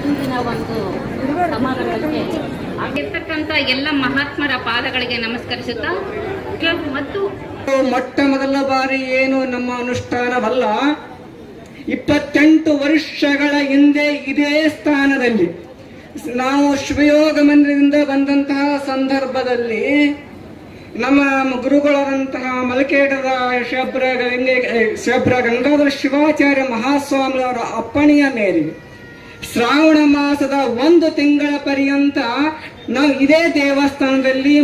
ಇಂದಿನ ಒಂದು ಸಮಾರಂಭಕ್ಕೆ ಆಗಿರ್ತಕ್ಕಂಥ ಎಲ್ಲ ಮಹಾತ್ಮರ ಪಾದಗಳಿಗೆ ನಮಸ್ಕರಿಸುತ್ತಾ ಮತ್ತು ಮೊಟ್ಟ ಮೊದಲ ಬಾರಿ ಏನು ನಮ್ಮ ಅನುಷ್ಠಾನವಲ್ಲ, 28 ವರ್ಷಗಳ ಹಿಂದೆ ಇದೇ ಸ್ಥಾನದಲ್ಲಿ ನಾವು ಶಿವಯೋಗ ಮಂದಿರದಿಂದ ಬಂದಂತಹ ಸಂದರ್ಭದಲ್ಲಿ ನಮ್ಮ ಗುರುಗಳಾದಂತಹ ಮಲಕೇಡದ ಶಬ್ರ ಗಂಗಾಧರ ಶಿವಾಚಾರ್ಯ ಮಹಾಸ್ವಾಮಿಯವರ ಅಪ್ಪಣೆಯ ಮೇರೆಗೆ ಶ್ರಾವಣ ಮಾಸದ 1 ತಿಂಗಳ ಪರ್ಯಂತ ನಾವು ಇದೇ ದೇವಸ್ಥಾನದಲ್ಲಿ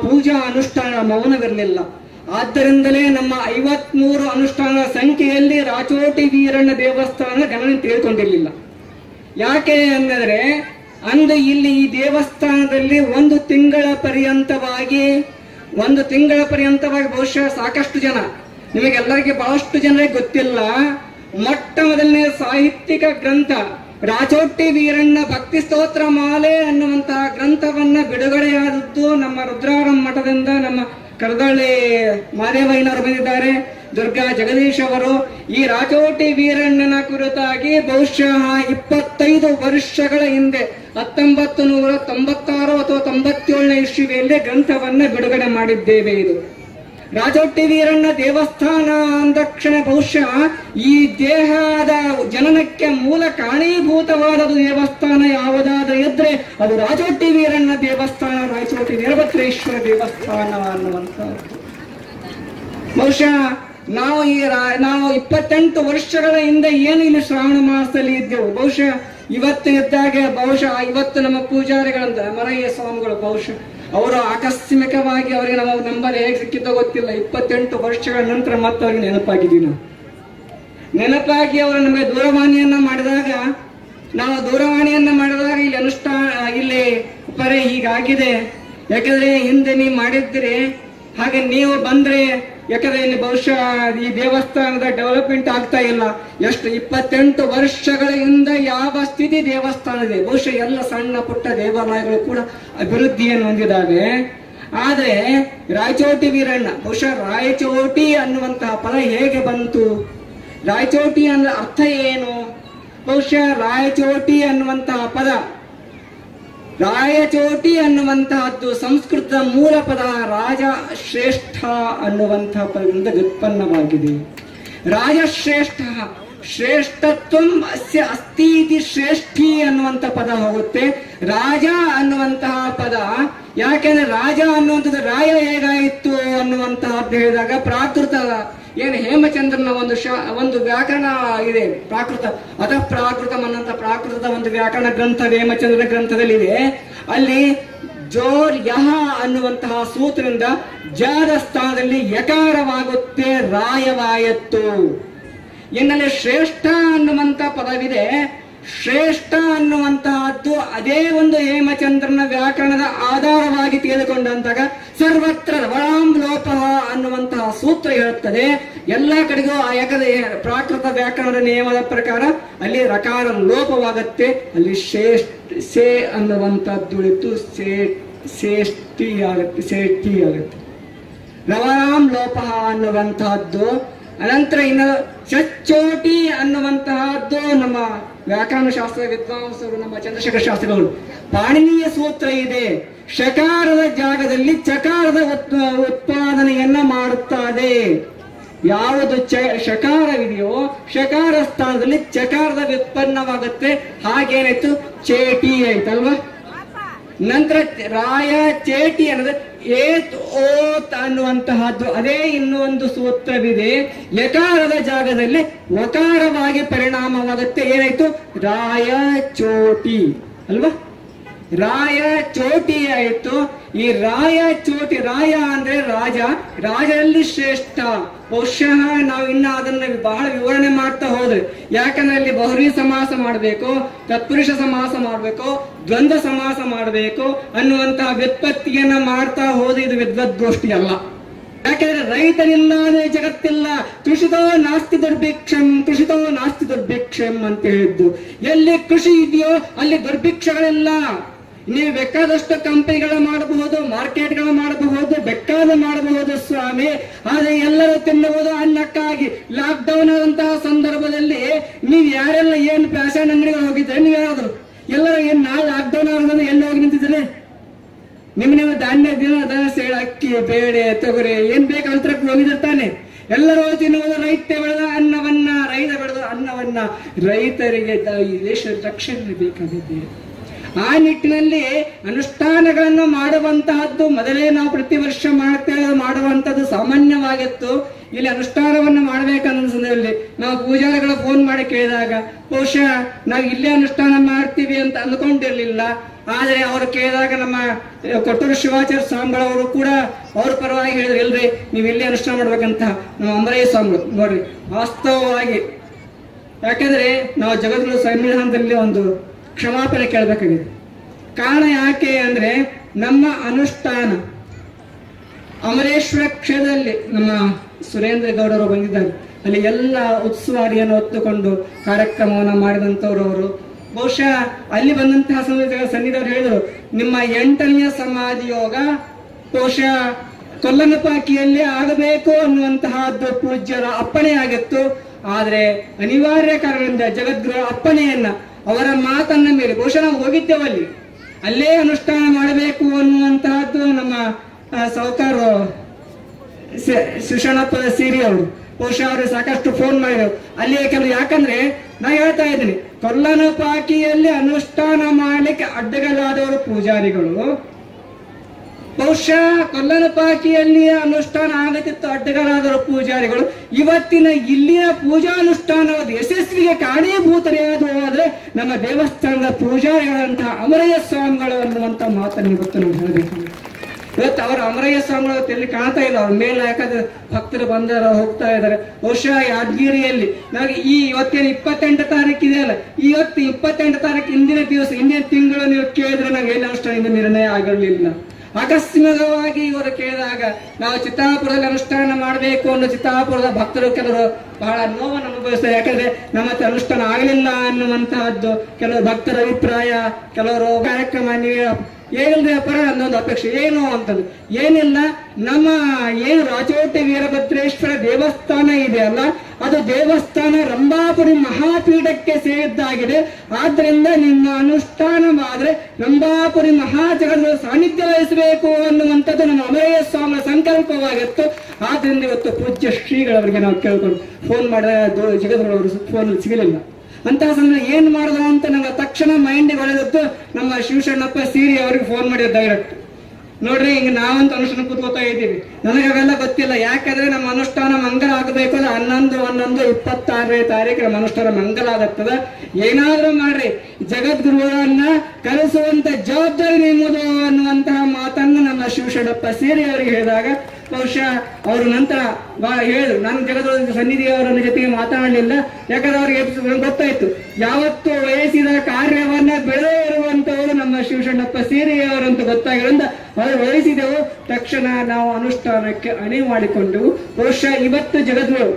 ಪೂಜಾ ಅನುಷ್ಠಾನ ಮೌನವಿರಲಿಲ್ಲ. ಆದ್ದರಿಂದಲೇ ನಮ್ಮ 53 ಅನುಷ್ಠಾನದ ಸಂಖ್ಯೆಯಲ್ಲಿ ರಾಚೋಟಿ ವೀರಣ್ಣ ದೇವಸ್ಥಾನ ಗಣನೆ ತೆಗೆದುಕೊಂಡಿರಲಿಲ್ಲ. ಯಾಕೆ ಅಂದರೆ ಅಂದು ಇಲ್ಲಿ ಈ ದೇವಸ್ಥಾನದಲ್ಲಿ 1 ತಿಂಗಳ ಪರ್ಯಂತವಾಗಿ ಬಹುಶಃ ಸಾಕಷ್ಟು ಜನ, ನಿಮಗೆಲ್ಲರಿಗೆ ಬಹಳಷ್ಟು ಜನರಿಗೆ ಗೊತ್ತಿಲ್ಲ, ಮೊಟ್ಟ ಮೊದಲನೇ ಸಾಹಿತ್ಯಿಕ ಗ್ರಂಥ ರಾಚೋಟಿ ವೀರಣ್ಣ ಭಕ್ತಿ ಸ್ತೋತ್ರ ಮಾಲೆ ಅನ್ನುವಂತಹ ಗ್ರಂಥವನ್ನ ಬಿಡುಗಡೆಯಾದದ್ದು ನಮ್ಮ ರುದ್ರಾರಂ ಮಠದಿಂದ ನಮ್ಮ ಕರದಳ್ಳಿ ಮಾದೇವಯ್ಯನವರು ಬಂದಿದ್ದಾರೆ, ದುರ್ಗಾ ಜಗದೀಶ್ ಅವರು. ಈ ರಾಚೋಟಿ ವೀರಣ್ಣನ ಕುರಿತಾಗಿ ಬಹುಶಃ 25 ವರ್ಷಗಳ ಹಿಂದೆ 1996 ಅಥವಾ 97ನೇ ಇಸ್ವಿಯಲ್ಲಿ ಗ್ರಂಥವನ್ನ ಬಿಡುಗಡೆ ಮಾಡಿದ್ದೇವೆ. ಇದು ರಾಚೋಟಿ ವೀರಣ್ಣ ದೇವಸ್ಥಾನ ಅಂದಕ್ಷಣ ಬಹುಶಃ ಈ ದೇಹದ ಜನನಕ್ಕೆ ಮೂಲ ಕಾರಣೀಭೂತವಾದ ದೇವಸ್ಥಾನ ಯಾವುದಾದ್ರೂ ಇದ್ರೆ ಅದು ರಾಚೋಟಿ ವೀರಣ್ಣ ದೇವಸ್ಥಾನ, ರಾಚೋಟಿ ವೀರಭದ್ರೇಶ್ವರ ದೇವಸ್ಥಾನ ಅನ್ನುವಂಥದ್ದು. ಬಹುಶಃ ನಾವು 28 ವರ್ಷಗಳ ಹಿಂದೆ ಏನು ಇಲ್ಲಿ ಶ್ರಾವಣ ಮಾಸದಲ್ಲಿ ಇದ್ದೆವು, ಬಹುಶಃ ಇವತ್ತು ಇದ್ದಾಗೆ ಇವತ್ತು ನಮ್ಮ ಪೂಜಾರಿಗಳಂತ ಮರಯ್ಯ ಸ್ವಾಮಿಗಳು ಬಹುಶಃ ಅವರು ಆಕಸ್ಮಿಕವಾಗಿ ಅವರಿಗೆ ನಮ್ಮ ನಂಬರ್ ಹೇಗೆ ಸಿಕ್ಕಿದ್ದೋ ಗೊತ್ತಿಲ್ಲ. 28 ವರ್ಷಗಳ ನಂತರ ಮತ್ತೆ ಅವ್ರಿಗೆ ನೆನಪಾಗಿದ್ದೀವಿ. ನೆನಪಾಗಿ ಅವರು ನಮಗೆ ದೂರವಾಣಿಯನ್ನ ಮಾಡಿದಾಗ ಇಲ್ಲಿ ಇಲ್ಲಿ ಪರೆ ಹೀಗಾಗಿದೆ, ಯಾಕಂದ್ರೆ ಹಿಂದೆ ನೀವು ಮಾಡಿದ್ರಿ, ಹಾಗೆ ನೀವು ಬಂದ್ರೆ ಯಾಕಂದ್ರೆ ಇಲ್ಲಿ ಬಹುಶಃ ಈ ದೇವಸ್ಥಾನದ ಡೆವಲಪ್ಮೆಂಟ್ ಆಗ್ತಾ ಇಲ್ಲ. 28 ವರ್ಷಗಳ ಹಿಂದೆ ಯಾವ ಸ್ಥಿತಿ ದೇವಸ್ಥಾನ ಇದೆ, ಬಹುಶಃ ಎಲ್ಲ ಸಣ್ಣ ಪುಟ್ಟ ದೇವಾಲಯಗಳು ಕೂಡ ಅಭಿವೃದ್ಧಿಯನ್ನು ಹೊಂದಿದ್ದಾವೆ. ಆದ್ರೆ ರಾಯಚೋಟಿ ವೀರಣ್ಣ, ಬಹುಶಃ ರಾಯಚೋಟಿ ಅನ್ನುವಂತಹ ಪದ ಹೇಗೆ ಬಂತು, ರಾಯಚೋಟಿ ಅನ್ನೋ ಅರ್ಥ ಏನು, ಬಹುಶಃ ರಾಯಚೋಟಿ ಅನ್ನುವಂತಹ ಪದ, ರಾಯಚೋಟಿ ಅನ್ನುವಂತಹದ್ದು ಸಂಸ್ಕೃತದ ಮೂಲ ಪದ ರಾಜಶ್ರೇಷ್ಠ ಅನ್ನುವಂತಹ ಪದದಿಂದ ವ್ಯುತ್ಪನ್ನವಾಗಿದೆ. ರಾಜಶ್ರೇಷ್ಠ, ಶ್ರೇಷ್ಠತ್ವಂ ಅಸ್ಯ ಅಸ್ತಿ ಇತಿ ಶ್ರೇಷ್ಠಿ ಅನ್ನುವಂತ ಪದ ಹೋಗುತ್ತೆ. ರಾಜ ಅನ್ನುವಂತಹ ಪದ ಯಾಕೆಂದ್ರೆ ರಾಜ ಅನ್ನುವಂಥದ್ದು ರಾಯ ಹೇಗಾಯಿತು ಅನ್ನುವಂತಹದ್ದು ಹೇಳಿದಾಗ ಪ್ರಾಕೃತ ಏನು ಹೇಮಚಂದ್ರನ ಒಂದು ವ್ಯಾಕರಣ ಇದೆ, ಪ್ರಾಕೃತ ಅಥವಾ ಪ್ರಾಕೃತಂ ಅನ್ನುವಂಥ ಪ್ರಾಕೃತದ ಒಂದು ವ್ಯಾಕರಣ ಗ್ರಂಥ ಹೇಮಚಂದ್ರನ ಗ್ರಂಥದಲ್ಲಿದೆ. ಅಲ್ಲಿ ಜೋರ್ ಯಹ ಅನ್ನುವಂತಹ ಸೂತ್ರದಿಂದ ಜಾದ ಸ್ಥಾನದಲ್ಲಿ ಯಕಾರವಾಗುತ್ತೆ, ರಾಯವಾಯತ್ತು. ಇನ್ನಲ್ಲಿ ಶ್ರೇಷ್ಠ ಅನ್ನುವಂತ ಪದವಿದೆ. ಶ್ರೇಷ್ಠ ಅನ್ನುವಂತಹದ್ದು ಅದೇ ಒಂದು ಹೇಮಚಂದ್ರನ ವ್ಯಾಕರಣದ ಆಧಾರವಾಗಿ ತೆಗೆದುಕೊಂಡಂತಾಗ ಸರ್ವತ್ರ ರವಳಾಂ ಲೋಪಃ ಅನ್ನುವಂತಹ ಸೂತ್ರ ಹೇಳುತ್ತದೆ. ಎಲ್ಲ ಕಡೆಗೂ ಆ ಪ್ರಾಕೃತ ವ್ಯಾಕರಣದ ನಿಯಮದ ಪ್ರಕಾರ ಅಲ್ಲಿ ರಕಾರ ಲೋಪವಾಗುತ್ತೆ. ಅಲ್ಲಿ ಸೇ ಅನ್ನುವಂಥದ್ದು ಉಳಿತು ಸೇಷ್ಟಿ ಆಗುತ್ತೆ. ರವಳಾಂ ಲೋಪಃ ಅನ್ನುವಂತಹದ್ದು. ಅನಂತರ ಇನ್ನು ಚಚ್ಚೋಟಿ ಅನ್ನುವಂತಹದ್ದು ನಮ್ಮ ವ್ಯಾಕರಣ ಶಾಸ್ತ್ರ ವಿದ್ವಾಂಸರು, ನಮ್ಮ ಚಂದ್ರಶೇಖರ ಶಾಸ್ತ್ರಿಗಳು ಪಾಣಿನಿಯ ಸೂತ್ರ ಇದೆ. ಶಕಾರದ ಜಾಗದಲ್ಲಿ ಚಕಾರದ ಉತ್ಪಾದನೆಯನ್ನ ಮಾಡುತ್ತದೆ. ಯಾವುದು ಶಕಾರವಿದೆಯೋ ಶಕಾರ ಸ್ಥಾನದಲ್ಲಿ ಚಕಾರದ ವ್ಯುತ್ಪನ್ನವಾಗುತ್ತೆ. ಹಾಗೇನಾಯ್ತು, ಚೇಟಿ ಆಯ್ತಲ್ವಾ. ನಂತರ ರಾಯ ಚೇಟಿ ಅನ್ನೋದು ಏತ್ ಓತ್ ಅನ್ನುವಂತಹದ್ದು ಅದೇ ಇನ್ನೊಂದು ಸೂತ್ರವಿದೆ. ಯಕಾರದ ಜಾಗದಲ್ಲಿ ವಕಾರವಾಗಿ ಪರಿಣಾಮವಾಗುತ್ತೆ. ಏನಾಯ್ತು, ರಾಯ ಚೋಟಿ ಅಲ್ವಾ. ರಾಯ ಚೋಟಿ ಆಯ್ತು. ಈ ರಾಯ ಚೋಟಿ, ರಾಯ ಅಂದ್ರೆ ರಾಜ, ರಾಜರಲ್ಲಿ ಶ್ರೇಷ್ಠ. ಬಹುಶಃ ನಾವು ಇನ್ನ ಅದನ್ನ ಬಹಳ ವಿವರಣೆ ಮಾಡ್ತಾ ಹೋದ್ರೆ, ಯಾಕಂದ್ರೆ ಅಲ್ಲಿ ಬಹುರಿ ಸಮಾಸ ಮಾಡಬೇಕು, ತತ್ಪುರುಷ ಸಮಾಸ ಮಾಡಬೇಕು, ದ್ವಂದ್ವ ಸಮಾಸ ಮಾಡಬೇಕು ಅನ್ನುವಂತಹ ವ್ಯುತ್ಪತ್ತಿಯನ್ನ ಮಾಡ್ತಾ ಹೋದ್ರೆ ಇದು ವಿದ್ವದ್ಗೋಷ್ಠಿ ಅಲ್ಲ. ಯಾಕೆಂದ್ರೆ ರೈತನಿಲ್ಲದೆ ಜಗತ್ತಿಲ್ಲ. ಕೃಷಿತೋ ನಾಸ್ತಿ ದುರ್ಭಿಕ್ಷಂ, ಕೃಷಿತೋ ನಾಸ್ತಿ ದುರ್ಭಿಕ್ಷಂ ಅಂತ ಹೇಳಿದ್ದು. ಎಲ್ಲಿ ಕೃಷಿ ಇದೆಯೋ ಅಲ್ಲಿ ದುರ್ಭಿಕ್ಷಗಳಿಲ್ಲ. ನೀವು ಬೇಕಾದಷ್ಟು ಕಂಪನಿಗಳ ಮಾಡಬಹುದು, ಮಾರ್ಕೆಟ್ಗಳ ಮಾಡಬಹುದು, ಬೇಕಾದ ಮಾಡಬಹುದು ಸ್ವಾಮಿ. ಆದ್ರೆ ಎಲ್ಲರೂ ತಿನ್ನುವುದು ಅನ್ನಕ್ಕಾಗಿ. ಲಾಕ್ ಡೌನ್ ಆದಂತಹ ಸಂದರ್ಭದಲ್ಲಿ ನೀವು ಯಾರೆಲ್ಲ ಏನು ಫ್ಯಾಷನ್ ಅಂಗಡಿಗಳು ಹೋಗಿದ್ರೆ, ನೀವು ಯಾರಾದ್ರು ಎಲ್ಲರೂ ಏನ್ ನಾಳೆ ಲಾಕ್ ಡೌನ್ ಆಗೋದ್ರೆ ಎಲ್ಲಿ ಹೋಗಿ ನಿಂತಿದ್ರೆ? ನಿಮ್ಮ ಧಾನ್ಯ ದವಸ, ಅಕ್ಕಿ, ಬೇಳೆ, ತೊಗರಿ ಏನ್ ಬೇಕು ಅಂತರಕ್ಕೆ ಹೋಗಿದಿರ್ತಾನೆ. ಎಲ್ಲರೂ ತಿನ್ನುವುದು ರೈತ ಬೆಳೆದ ಅನ್ನವನ್ನ, ರೈತ ಬೆಳೆದ ಅನ್ನವನ್ನ. ರೈತರಿಗೆ ಈ ದೇಶದ ರಕ್ಷಣೆ ಬೇಕಾಗಿದೆ. ಆ ನಿಟ್ಟಿನಲ್ಲಿ ಅನುಷ್ಠಾನಗಳನ್ನು ಮಾಡುವಂತಹದ್ದು ಮೊದಲೇ ನಾವು ಪ್ರತಿ ವರ್ಷ ಮಾಡುವಂತದ್ದು ಸಾಮಾನ್ಯವಾಗಿತ್ತು. ಇಲ್ಲಿ ಅನುಷ್ಠಾನವನ್ನು ಮಾಡಬೇಕನ್ನೋ ಸಂದರ್ಭದಲ್ಲಿ ನಾವು ಪೂಜಾರಿಗಳ ಫೋನ್ ಮಾಡಿ ಕೇಳಿದಾಗ ಬಹುಶಃ ನಾವು ಇಲ್ಲೇ ಅನುಷ್ಠಾನ ಮಾಡ್ತೀವಿ ಅಂತ ಅಂದ್ಕೊಂಡಿರ್ಲಿಲ್ಲ. ಆದ್ರೆ ಅವರು ಕೇಳಿದಾಗ ನಮ್ಮ ಕೊಟ್ಟೂರು ಶಿವಾಚಾರ್ಯ ಸ್ವಾಮಿಗಳವರು ಕೂಡ ಅವ್ರ ಪರವಾಗಿ ಹೇಳಿದ್ರು, ಇಲ್ರಿ ನೀವು ಇಲ್ಲೇ ಅನುಷ್ಠಾನ ಮಾಡ್ಬೇಕಂತ. ನಮ್ಮ ಅಂಬರಯ್ಯ ಸ್ವಾಮಿಗಳು ನೋಡ್ರಿ, ವಾಸ್ತವವಾಗಿ ಯಾಕಂದ್ರೆ ನಾವು ಜಗದ್ಗುರು ಸಂವಿಧಾನದಲ್ಲಿ ಒಂದು ಕ್ಷಮಾಪಣೆ ಕೇಳಬೇಕಾಗಿದೆ. ಕಾರಣ ಯಾಕೆ ಅಂದ್ರೆ ನಮ್ಮ ಅನುಷ್ಠಾನ ಅಮರೇಶ್ವರ ಕ್ಷೇತ್ರದಲ್ಲಿ ನಮ್ಮ ಸುರೇಂದ್ರ ಗೌಡರು ಬಂದಿದ್ದಾರೆ. ಅಲ್ಲಿ ಎಲ್ಲ ಉತ್ಸವಾರಿಯನ್ನು ಹೊತ್ತುಕೊಂಡು ಕಾರ್ಯಕ್ರಮವನ್ನು ಮಾಡಿದಂಥವ್ರು ಅವರು. ಬಹುಶಃ ಅಲ್ಲಿ ಬಂದಂತಹ ಸನ್ನಿಧವರು ಹೇಳಿದರು, ನಿಮ್ಮ 8ನೇ ಸಮಾಧಿ ಯೋಗ ಬಹುಶಃ ಕೊಲ್ಲನಪಾಕಿಯಲ್ಲಿ ಆಗಬೇಕು ಅನ್ನುವಂತಹದ್ದು ಪೂಜ್ಯರ ಅಪ್ಪಣೆ ಆಗಿತ್ತು. ಆದ್ರೆ ಅನಿವಾರ್ಯ ಕಾರಣದಿಂದ ಜಗದ್ಗುರು ಅಪ್ಪಣೆಯನ್ನ, ಅವರ ಮಾತನ್ನ ಮೇಲೆ ಬಹುಶಃ ನಾವು ಹೋಗಿದ್ದೇವಲ್ಲಿ, ಅಲ್ಲೇ ಅನುಷ್ಠಾನ ಮಾಡಬೇಕು ಅನ್ನುವಂತಹದ್ದು ನಮ್ಮ ಸಾಹುಕಾರ ಶಿಕ್ಷಣಪ್ಪದ ಸೀರಿ ಅವರು ಬಹುಶಃ ಅವರು ಸಾಕಷ್ಟು ಫೋನ್ ಮಾಡಿದರು. ಅಲ್ಲಿ ಕೆಲವು, ಯಾಕಂದ್ರೆ ನಾ ಹೇಳ್ತಾ ಇದ್ದೀನಿ, ಕೊಲ್ಲನಪಾಕಿಯಲ್ಲಿ ಅನುಷ್ಠಾನ ಮಾಡ್ಲಿಕ್ಕೆ ಅಡ್ಡಗಲಾದವರು ಪೂಜಾರಿಗಳು. ಬಹುಶಃ ಕೊಲ್ಲನಪಾಕಿಯಲ್ಲಿ ಅನುಷ್ಠಾನ ಆಗತ್ತಿತ್ತು ಅಡ್ಡಗಲಾದವರು ಪೂಜಾರಿಗಳು. ಇವತ್ತಿನ ಇಲ್ಲಿನ ಪೂಜಾನುಷ್ಠಾನವಾದ ಯಶಸ್ವಿಗೆ ಕಾರಣೀಭೂತರಾದವು ಆದ್ರೆ ನಮ್ಮ ದೇವಸ್ಥಾನದ ಪೂಜಾರಿಗಳಂತಹ ಅಮರಯ್ಯ ಸ್ವಾಮಿಗಳು ಅನ್ನುವಂತ ಮಾತನ್ನು ಇವತ್ತು ನಾವು ಹೇಳಬೇಕು. ಇವತ್ತು ಅವರ ಅಮರಯ್ಯ ಸ್ವಾಮಿಗಳು ಎಲ್ಲಿ ಕಾಣ್ತಾ ಇಲ್ಲ. ಅವ್ರ ಮೇಲೆ ಯಾಕಂದ್ರೆ ಭಕ್ತರು ಬಂದಾರ, ಹೋಗ್ತಾ ಇದ್ದಾರೆ. ಬಹುಶಃ ಯಾದಗಿರಿಯಲ್ಲಿ ನನಗೆ ಈ ಇವತ್ತೇನು 28 ತಾರೀಕು ಇದೆಯಲ್ಲ, ಇವತ್ತು 28 ತಾರೀಕು ಹಿಂದಿನ ದಿವಸ, ಹಿಂದಿನ ತಿಂಗಳು ನೀವು ಕೇಳಿದ್ರೆ ನಾವು ಏನು ಅನುಷ್ಠಾನದಿಂದ ನಿರ್ಣಯ ಆಗಿರಲಿಲ್ಲ. ಆಕಸ್ಮಿಕವಾಗಿ ಇವರು ಕೇಳಿದಾಗ ನಾವು ಚಿತ್ತಾಪುರದಲ್ಲಿ ಅನುಷ್ಠಾನ ಮಾಡಬೇಕು ಅನ್ನೋ ಚಿತ್ತಾಪುರದ ಭಕ್ತರು ಕೆಲವರು ಬಹಳ ನೋವನ್ನು ಅನುಭವಿಸ್ತಾರೆ. ಯಾಕಂದ್ರೆ ನಮ್ಮ ಅನುಷ್ಠಾನ ಆಗಲಿಲ್ಲ ಅನ್ನುವಂತಹದ್ದು ಕೆಲವರು ಭಕ್ತರ ಅಭಿಪ್ರಾಯ. ಕೆಲವರು ಕಾರ್ಯಕ್ರಮ ನೀವೇ ಏನಿಲ್ಲದೆ ಪರ ಅನ್ನೊಂದು ಅಪೇಕ್ಷೆ ಏನು ಅಂತಂದು ಏನಿಲ್ಲ. ನಮ್ಮ ಏನು ರಾಜೋಟಿ ವೀರಭದ್ರೇಶ್ವರ ದೇವಸ್ಥಾನ ಇದೆ ಅಲ್ಲ, ಅದು ದೇವಸ್ಥಾನ ರಂಭಾಪುರಿ ಮಹಾಪೀಠಕ್ಕೆ ಸೇರಿದ್ದಾಗಿದೆ. ಆದ್ರಿಂದ ನಿಮ್ಮ ಅನುಷ್ಠಾನವಾದ್ರೆ ರಂಭಾಪುರಿ ಮಹಾಜಗದ ಸಾನ್ನಿಧ್ಯ ವಹಿಸಬೇಕು ಅನ್ನುವಂಥದ್ದು ನಮ್ಮ ಅಮರಯ್ಯ ಸ್ವಾಮಿಯ ಸಂಕಲ್ಪವಾಗಿತ್ತು. ಆದ್ದರಿಂದ ಇವತ್ತು ಪೂಜ್ಯ ಶ್ರೀಗಳವರಿಗೆ ನಾವು ಕೇಳ್ಕೊಂಡು ಫೋನ್ ಮಾಡಿದ ಜಗದ್ಗುರುವರು ಫೋನ್ ಸಿಗಲಿಲ್ಲ. ಅಂತಹ ಸಮಯ ಏನ್ ಮಾಡಿದ್ರು ಅಂತ ನಂಗೆ ತಕ್ಷಣ ಮೈಂಡಿಗೆ ಹೊಳೆದದ್ದು ನಮ್ಮ ಶಿವಶರಣಪ್ಪ ಸೀರಿ ಅವರಿಗೆ ಫೋನ್ ಮಾಡಿದ ಡೈರೆಕ್ಟ್. ನೋಡ್ರಿ ಹಿಂಗ ನಾವಂತ ಅನುಷ್ಠಾನ ಕೂತ್ಕೋತಾ ಇದ್ದೀವಿ, ನನಗಾಗೆಲ್ಲ ಗೊತ್ತಿಲ್ಲ. ಯಾಕಂದ್ರೆ ನಮ್ಮ ಅನುಷ್ಠಾನ ಮಂಗಲ ಆಗಬೇಕು ಅಂದ್ರೆ 11/11/26ನೇ ತಾರೀಕು ನಮ್ಮ ಅನುಷ್ಠಾನ ಮಂಗಲ ಆಗತ್ತದ. ಏನಾದ್ರೂ ಮಾಡ್ರಿ, ಜಗದ್ಗುರುಗಳನ್ನ ಕಲಿಸುವಂತ ಜವಾಬ್ದಾರಿ ನಿಮ್ಮದು ಅನ್ನುವಂತಹ ಮಾತನ್ನು ನಮ್ಮ ಶಿವಶರಣಪ್ಪ ಸೇರಿ ಅವರಿಗೆ ಹೇಳಿದಾಗ ಬಹುಶಃ ಅವರು ನಂತರ ಹೇಳಿದ್ರು. ನಾನು ಜಗದ್ಗುರು ಸನ್ನಿಧಿ ಅವರ ಜೊತೆಗೆ ಮಾತನಾಡಲಿಲ್ಲ, ಯಾಕಂದ್ರೆ ಅವ್ರಿಗೆ ಗೊತ್ತಾಯ್ತು ಯಾವತ್ತು ವಹಿಸಿದ ಕಾರ್ಯವನ್ನ ಬೆಳೆದೇ ಇರುವಂತವರು ನಮ್ಮ ಶಿವಶರಣಪ್ಪ ಸೇರಿ ಅವರಂತ ಗೊತ್ತಾಗಿರೋದ್ರಿಂದ ಅವರು ವಹಿಸಿದೆವು. ತಕ್ಷಣ ನಾವು ಅನುಷ್ಠಾನಕ್ಕೆ ಅಣಿ ಮಾಡಿಕೊಂಡೆವು. ಬಹುಶಃ ಇವತ್ತು ಜಗದ್ಗುರು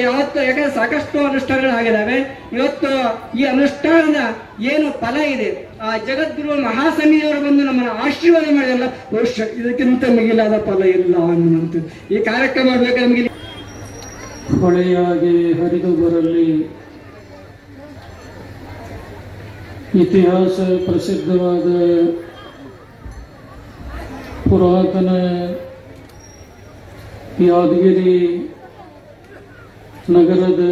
ಯಾವತ್ತು, ಯಾಕಂದ್ರೆ ಸಾಕಷ್ಟು ಅನುಷ್ಠಾನಗಳಾಗಿದ್ದಾವೆ. ಇವತ್ತು ಈ ಅನುಷ್ಠಾನದ ಏನು ಫಲ ಇದೆ, ಆ ಜಗದ್ಗುರು ಮಹಾಸನ್ನಿಧಿಯವರು ಬಂದು ನಮ್ಮನ್ನು ಆಶೀರ್ವಾದ ಮಾಡಿದಲ್ಲ, ಬಹುಶಃ ಇದಕ್ಕಿಂತ ಮಿಗಿಲಾದ ಫಲ ಇಲ್ಲ ಅನ್ನುವಂಥದ್ದು. ಈ ಕಾರ್ಯಕ್ರಮ ಬೇಕಾದ್ರೆ ನಮಗೆ ಹೊಳೆಯಾಗಿ ಹರಿದು ಬರಲಿ. ಇತಿಹಾಸ ಪ್ರಸಿದ್ಧವಾದ ಪುರಾತನ ಯಾದಗಿರಿ ನಗರದ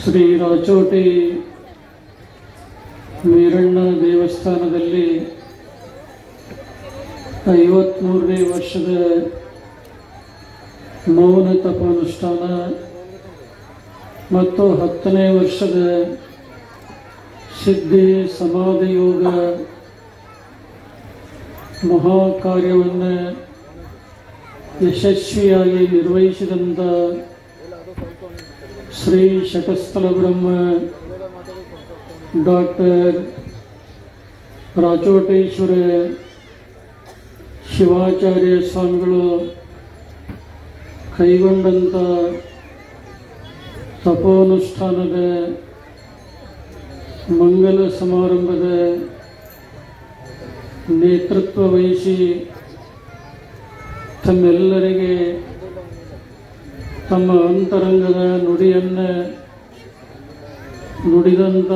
ಶ್ರೀ ರಾಚೋಟಿ ವೀರಣ್ಣ ದೇವಸ್ಥಾನದಲ್ಲಿ 53ನೇ ವರ್ಷದ ಮೌನ ತಪಾನುಷ್ಠಾನ ಮತ್ತು 10ನೇ ವರ್ಷದ ಸಿದ್ಧಿ ಸಮಾಧಿ ಯೋಗ ಮಹಾಕಾರ್ಯವನ್ನು ಯಶಸ್ವಿಯಾಗಿ ನಿರ್ವಹಿಸಿದಂಥ ಶ್ರೀ ಶಟಸ್ಥಲ ಬ್ರಹ್ಮ ಡಾಕ್ಟರ್ ರಾಚೋಟೇಶ್ವರ ಶಿವಾಚಾರ್ಯ ಸ್ವಾಮಿಗಳು ಕೈಗೊಂಡಂಥ ತಪೋನುಷ್ಠಾನದ ಮಂಗಲ ಸಮಾರಂಭದ ನೇತೃತ್ವ ವಹಿಸಿ ತಮ್ಮೆಲ್ಲರಿಗೆ ತಮ್ಮ ಅಂತರಂಗದ ನುಡಿಯನ್ನು ನುಡಿದಂಥ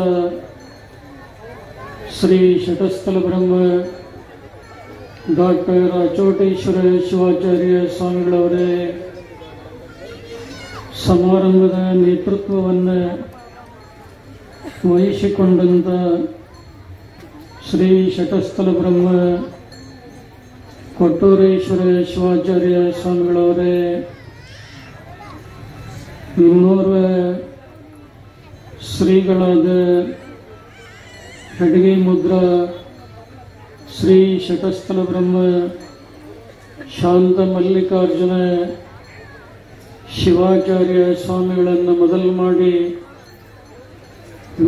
ಶ್ರೀ ಶಟಸ್ಥಲ ಬ್ರಹ್ಮ ಡಾಕ್ಟರ್ ರಾಚೋಟೇಶ್ವರ ಶಿವಾಚಾರ್ಯ ಸ್ವಾಮಿಗಳವರೇ ಸಮಾರಂಭದ ನೇತೃತ್ವವನ್ನು ವಹಿಸಿಕೊಂಡಂಥ ಶ್ರೀ ಶಟಸ್ಥಲ ಬ್ರಹ್ಮ ಕೊಟ್ಟೂರೇಶ್ವರ ಶಿವಾಚಾರ್ಯ ಸ್ವಾಮಿಗಳವರೇ, ಇನ್ನೋರ್ವ ಶ್ರೀಗಳಾದ ಹೆಡ್ಗಿ ಮುದ್ರಾ ಶ್ರೀ ಶಟಸ್ಥಲ ಬ್ರಹ್ಮ ಶಾಂತ ಮಲ್ಲಿಕಾರ್ಜುನ ಶಿವಾಚಾರ್ಯ ಸ್ವಾಮಿಗಳನ್ನು ಮೊದಲು ಮಾಡಿ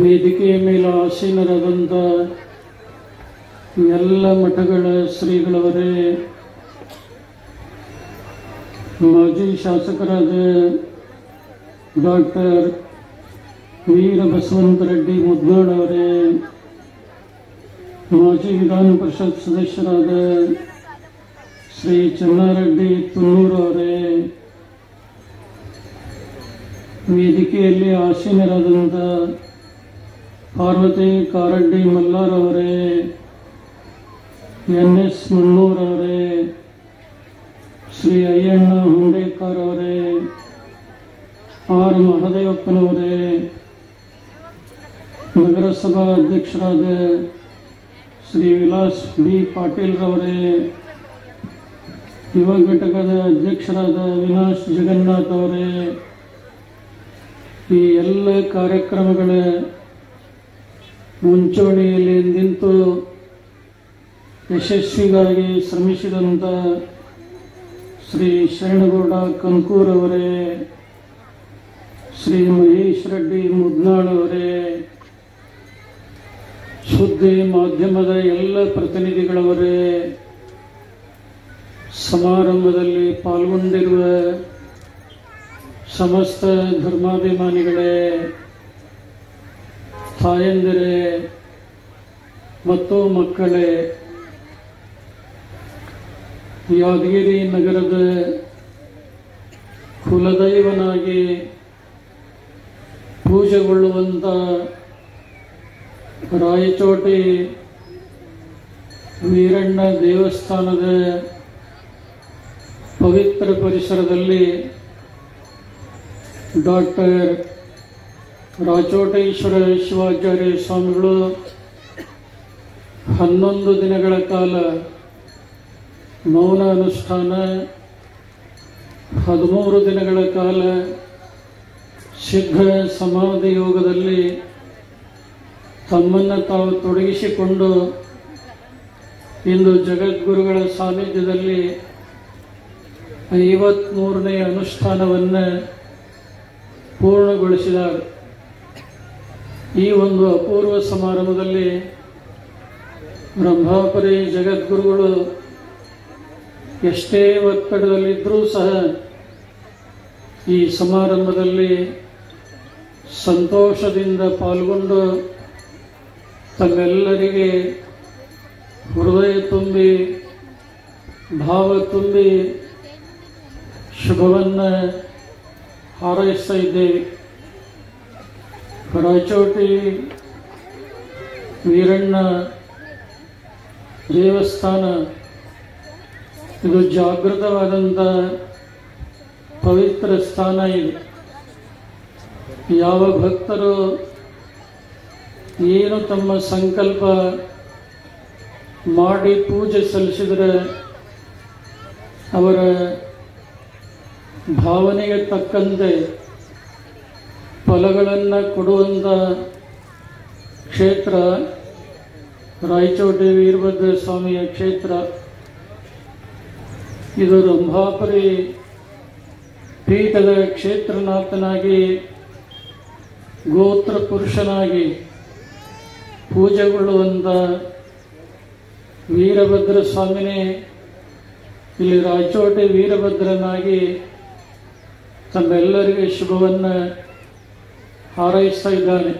ವೇದಿಕೆಯ ಮೇಲೆ ಆಸೀನರಾದಂಥ ಎಲ್ಲ ಮಠಗಳ ಶ್ರೀಗಳವರೇ, ಮಾಜಿ ಶಾಸಕರಾದ ಡಾಕ್ಟರ್ ವೀರ ಬಸವಂತ ರೆಡ್ಡಿ ಮುದ್ನಾಳ್ ಅವರೇ, ಮಾಜಿ ವಿಧಾನ ಪರಿಷತ್ ಸದಸ್ಯರಾದ ಶ್ರೀ ಚೆನ್ನಾರೆಡ್ಡಿ ತುನ್ನೂರು ಅವರೇ, ವೇದಿಕೆಯಲ್ಲಿ ಆಸೀನರಾದಂಥ ಪಾರ್ವತಿ ಕಾರಡ್ಡಿ ಮಲ್ಲಾರ್ ಅವರೇ, NS ಮುನ್ನೂರ್ ಅವರೇ, ಶ್ರೀ ಅಯ್ಯಣ್ಣ ಹುಂಡೇಕರ್ ಅವರೇ, R ಮಹದೇವಪ್ಪನವರೇ, ನಗರಸಭಾ ಅಧ್ಯಕ್ಷರಾದ ಶ್ರೀ ವಿಲಾಸ್ B ಪಾಟೀಲ್ ರವರೇ, ಯುವ ಘಟಕದ ಅಧ್ಯಕ್ಷರಾದ ವಿನಾಶ್ ಜಗನ್ನಾಥ್ ಅವರೇ, ಈ ಎಲ್ಲ ಕಾರ್ಯಕ್ರಮಗಳ ಮುಂಚೂಣಿಯಲ್ಲಿ ನಿಂತು ಯಶಸ್ವಿಗಾಗಿ ಶ್ರಮಿಸಿದಂಥ ಶ್ರೀ ಶರಣಗೌಡ ಕಂಕೂರ್ ಅವರೇ, ಶ್ರೀ ಮಹೇಶ್ ರೆಡ್ಡಿ ಮುದ್ನಾಳ್ ಅವರೇ, ಸುದ್ದಿ ಮಾಧ್ಯಮದ ಎಲ್ಲ ಪ್ರತಿನಿಧಿಗಳವರೇ, ಸಮಾರಂಭದಲ್ಲಿ ಪಾಲ್ಗೊಂಡಿರುವ ಸಮಸ್ತ ಧರ್ಮಾಭಿಮಾನಿಗಳೇ, ತಾಯಂದಿರೇ ಮತ್ತು ಮಕ್ಕಳೇ, ಯಾದಗಿರಿ ನಗರದ ಕುಲದೈವನಾಗಿ ಪೂಜೆಗೊಳ್ಳುವಂಥ ರಾಯಚೋಟಿ ವೀರಣ್ಣ ದೇವಸ್ಥಾನದ ಪವಿತ್ರ ಪರಿಸರದಲ್ಲಿ ಡಾಕ್ಟರ್ ರಾಚೋಟೇಶ್ವರ ಶಿವಾಚಾರ್ಯ ಸ್ವಾಮಿಗಳು 11 ದಿನಗಳ ಕಾಲ ಮೌನ ಅನುಷ್ಠಾನ, 13 ದಿನಗಳ ಕಾಲ ಶೀಘ್ರ ಸಮಾಧಿ ಯೋಗದಲ್ಲಿ ತಮ್ಮನ್ನು ತಾವು ತೊಡಗಿಸಿಕೊಂಡು ಇಂದು ಜಗದ್ಗುರುಗಳ ಸಾನ್ನಿಧ್ಯದಲ್ಲಿ 53ನೇ ಅನುಷ್ಠಾನವನ್ನು ಪೂರ್ಣಗೊಳಿಸಿದ್ದಾರೆ. ಈ ಒಂದು ಅಪೂರ್ವ ಸಮಾರಂಭದಲ್ಲಿ ಬ್ರಹ್ಮಾಪರಿ ಜಗದ್ಗುರುಗಳು ಎಷ್ಟೇ ಒತ್ತಡದಲ್ಲಿದ್ದರೂ ಸಹ ಈ ಸಮಾರಂಭದಲ್ಲಿ ಸಂತೋಷದಿಂದ ಪಾಲ್ಗೊಂಡು ತಮ್ಮೆಲ್ಲರಿಗೆ ಹೃದಯ ತುಂಬಿ ಭಾವ ತುಂಬಿ ಶುಭವನ್ನು ಹಾರೈಸ್ತಾ ಇದ್ದೇವೆ. ರಾಚೋಟಿ ವೀರಣ್ಣ ದೇವಸ್ಥಾನ ಇದು ಜಾಗೃತವಾದಂಥ ಪವಿತ್ರ ಸ್ಥಾನ. ಇದೆ ಯಾವ ಭಕ್ತರು ಏನು ತಮ್ಮ ಸಂಕಲ್ಪ ಮಾಡಿ ಪೂಜೆ ಸಲ್ಲಿಸಿದರೆ ಅವರ ಭಾವನೆಗೆ ತಕ್ಕಂತೆ ಫಲಗಳನ್ನು ಕೊಡುವಂಥ ಕ್ಷೇತ್ರ ರಾಯಚೋಟಿ ವೀರಭದ್ರ ಸ್ವಾಮಿಯ ಕ್ಷೇತ್ರ. ಇದು ರಂಭಾಪುರಿ ಪೀಠದ ಕ್ಷೇತ್ರನಾಥನಾಗಿ ಗೋತ್ರ ಪುರುಷನಾಗಿ ಪೂಜೆಗೊಳ್ಳುವಂಥ ವೀರಭದ್ರ ಸ್ವಾಮಿನೇ ಇಲ್ಲಿ ರಾಯಚೋಟಿ ವೀರಭದ್ರನಾಗಿ ತಮ್ಮೆಲ್ಲರಿಗೆ ಶುಭವನ್ನು ಹಾರೈಸ್ತಾ ಇದ್ದಾನೆ.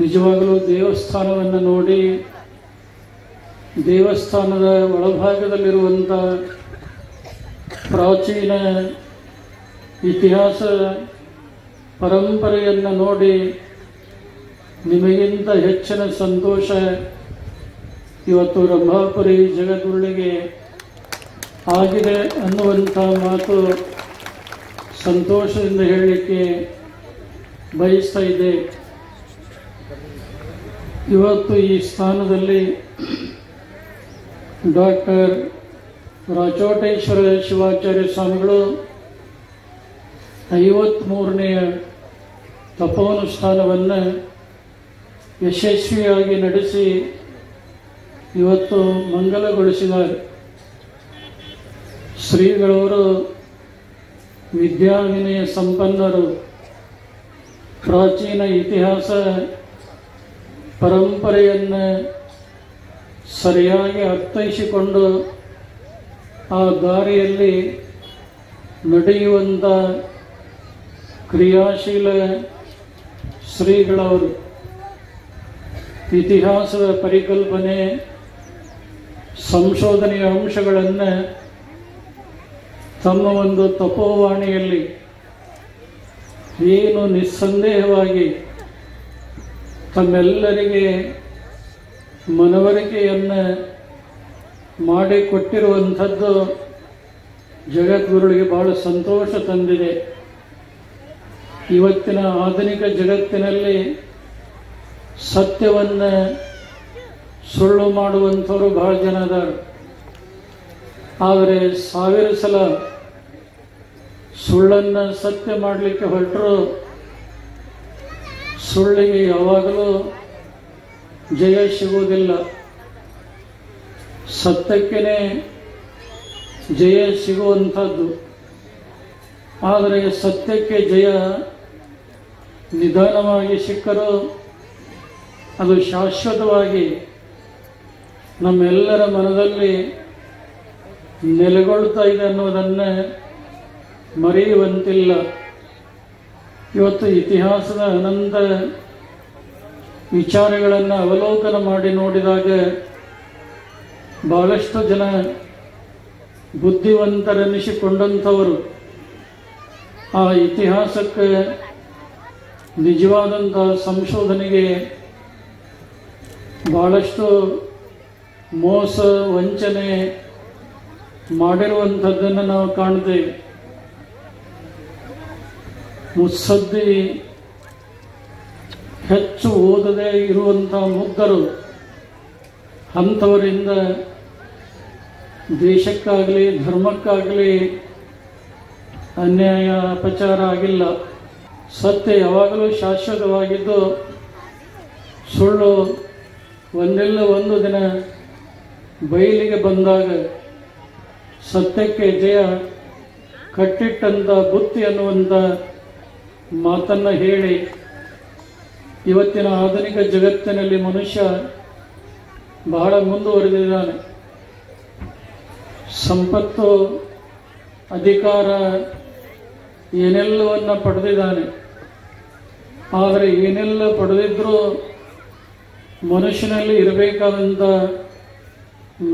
ನಿಜವಾಗಲೂ ದೇವಸ್ಥಾನವನ್ನು ನೋಡಿ ದೇವಸ್ಥಾನದ ಒಳಭಾಗದಲ್ಲಿರುವಂಥ ಪ್ರಾಚೀನ ಇತಿಹಾಸ ಪರಂಪರೆಯನ್ನು ನೋಡಿ ನಿಮಗಿಂತ ಹೆಚ್ಚಿನ ಸಂತೋಷ ಇವತ್ತು ರಂಭಾಪುರಿ ಜಗದ್ಗುರುಳಿಗೆ ಆಗಿದೆ ಅನ್ನುವಂಥ ಮಾತು ಸಂತೋಷದಿಂದ ಹೇಳಲಿಕ್ಕೆ ಬಯಸ್ತಾ ಇದ್ದೆ. ಇವತ್ತು ಈ ಸ್ಥಾನದಲ್ಲಿ ಡಾಕ್ಟರ್ ರಾಚೋಟೇಶ್ವರ ಶಿವಾಚಾರ್ಯ ಸ್ವಾಮಿಗಳು 53ನೇ ತಪೋನುಷ್ಠಾನವನ್ನು ಯಶಸ್ವಿಯಾಗಿ ನಡೆಸಿ ಇವತ್ತು ಮಂಗಲಗೊಳಿಸಿದ್ದಾರೆ. ಶ್ರೀಗಳವರು ವಿದ್ಯಾವಿನಯ ಸಂಪನ್ನರು, ಪ್ರಾಚೀನ ಇತಿಹಾಸ ಪರಂಪರೆಯನ್ನು ಸರಿಯಾಗಿ ಅರ್ಥೈಸಿಕೊಂಡು ಆ ದಾರಿಯಲ್ಲಿ ನಡೆಯುವಂಥ ಕ್ರಿಯಾಶೀಲ ಶ್ರೀಗಳವರು. ಇತಿಹಾಸದ ಪರಿಕಲ್ಪನೆ, ಸಂಶೋಧನೆಯ ಅಂಶಗಳನ್ನು ತಮ್ಮ ಒಂದು ತಪೋವಾಣಿಯಲ್ಲಿ ಏನು ನಿಸ್ಸಂದೇಹವಾಗಿ ತಮ್ಮೆಲ್ಲರಿಗೆ ಮನವರಿಕೆಯನ್ನು ಮಾಡಿಕೊಟ್ಟಿರುವಂಥದ್ದು ಜಗದ್ಗುರುಳಿಗೆ ಬಹಳ ಸಂತೋಷ ತಂದಿದೆ. ಇವತ್ತಿನ ಆಧುನಿಕ ಜಗತ್ತಿನಲ್ಲಿ ಸತ್ಯವನ್ನು ಸುಳ್ಳು ಮಾಡುವಂಥವರು ಬಹಳ ಜನ ಇದ್ದಾರೆ. ಆದರೆ 1000 ಸಲ ಸುಳ್ಳನ್ನು ಸತ್ಯ ಮಾಡಲಿಕ್ಕೆ ಹೊರಟರು ಸುಳ್ಳಿಗೆ ಯಾವಾಗಲೂ ಜಯ ಸಿಗುವುದಿಲ್ಲ. ಸತ್ಯಕ್ಕೇ ಜಯ ಸಿಗುವಂಥದ್ದು. ಆದರೆ ಸತ್ಯಕ್ಕೆ ಜಯ ನಿಧಾನವಾಗಿ ಸಿಕ್ಕರೂ ಅದು ಶಾಶ್ವತವಾಗಿ ನಮ್ಮೆಲ್ಲರ ಮನದಲ್ಲಿ ನೆಲೆಗೊಳ್ತಾ ಇದೆ ಅನ್ನೋದನ್ನು ಮರೆಯುವಂತಿಲ್ಲ. ಇವತ್ತು ಇತಿಹಾಸದ ಅನಂತ ವಿಚಾರಗಳನ್ನು ಅವಲೋಕನ ಮಾಡಿ ನೋಡಿದಾಗ ಬಹಳಷ್ಟು ಜನ ಬುದ್ಧಿವಂತರೆನಿಸಿಕೊಂಡಂಥವರು ಆ ಇತಿಹಾಸಕ್ಕೆ ನಿಜವಾದಂಥ ಸಂಶೋಧನೆಗೆ ಬಹಳಷ್ಟು ಮೋಸ ವಂಚನೆ ಮಾಡಿರುವಂಥದ್ದನ್ನು ನಾವು ಕಾಣ್ತೇವೆ. ಮುತ್ಸದ್ದಿ ಹೆಚ್ಚು ಓದದೇ ಇರುವಂಥ ಮುಗ್ಧರು ಅಂಥವರಿಂದ ದೇಶಕ್ಕಾಗಲಿ ಧರ್ಮಕ್ಕಾಗಲಿ ಅನ್ಯಾಯ ಅಪಚಾರ ಆಗಿಲ್ಲ. ಸತ್ಯ ಯಾವಾಗಲೂ ಶಾಶ್ವತವಾಗಿದ್ದು ಸುಳ್ಳು ಒಂದೆಲ್ಲ ಒಂದು ದಿನ ಬಯಲಿಗೆ ಬಂದಾಗ ಸತ್ಯಕ್ಕೆ ಜಯ ಕಟ್ಟಿಟ್ಟಂಥ ಬುತ್ತಿ ಅನ್ನುವಂಥ ಮಾತನ್ನು ಹೇಳಿ ಇವತ್ತಿನ ಆಧುನಿಕ ಜಗತ್ತಿನಲ್ಲಿ ಮನುಷ್ಯ ಬಹಳ ಮುಂದುವರೆದಿದ್ದಾನೆ. ಸಂಪತ್ತು, ಅಧಿಕಾರ ಏನೆಲ್ಲವನ್ನು ಪಡೆದಿದ್ದಾನೆ. ಆದರೆ ಏನೆಲ್ಲ ಪಡೆದಿದ್ರೂ ಮನುಷ್ಯನಲ್ಲಿ ಇರಬೇಕಾದಂಥ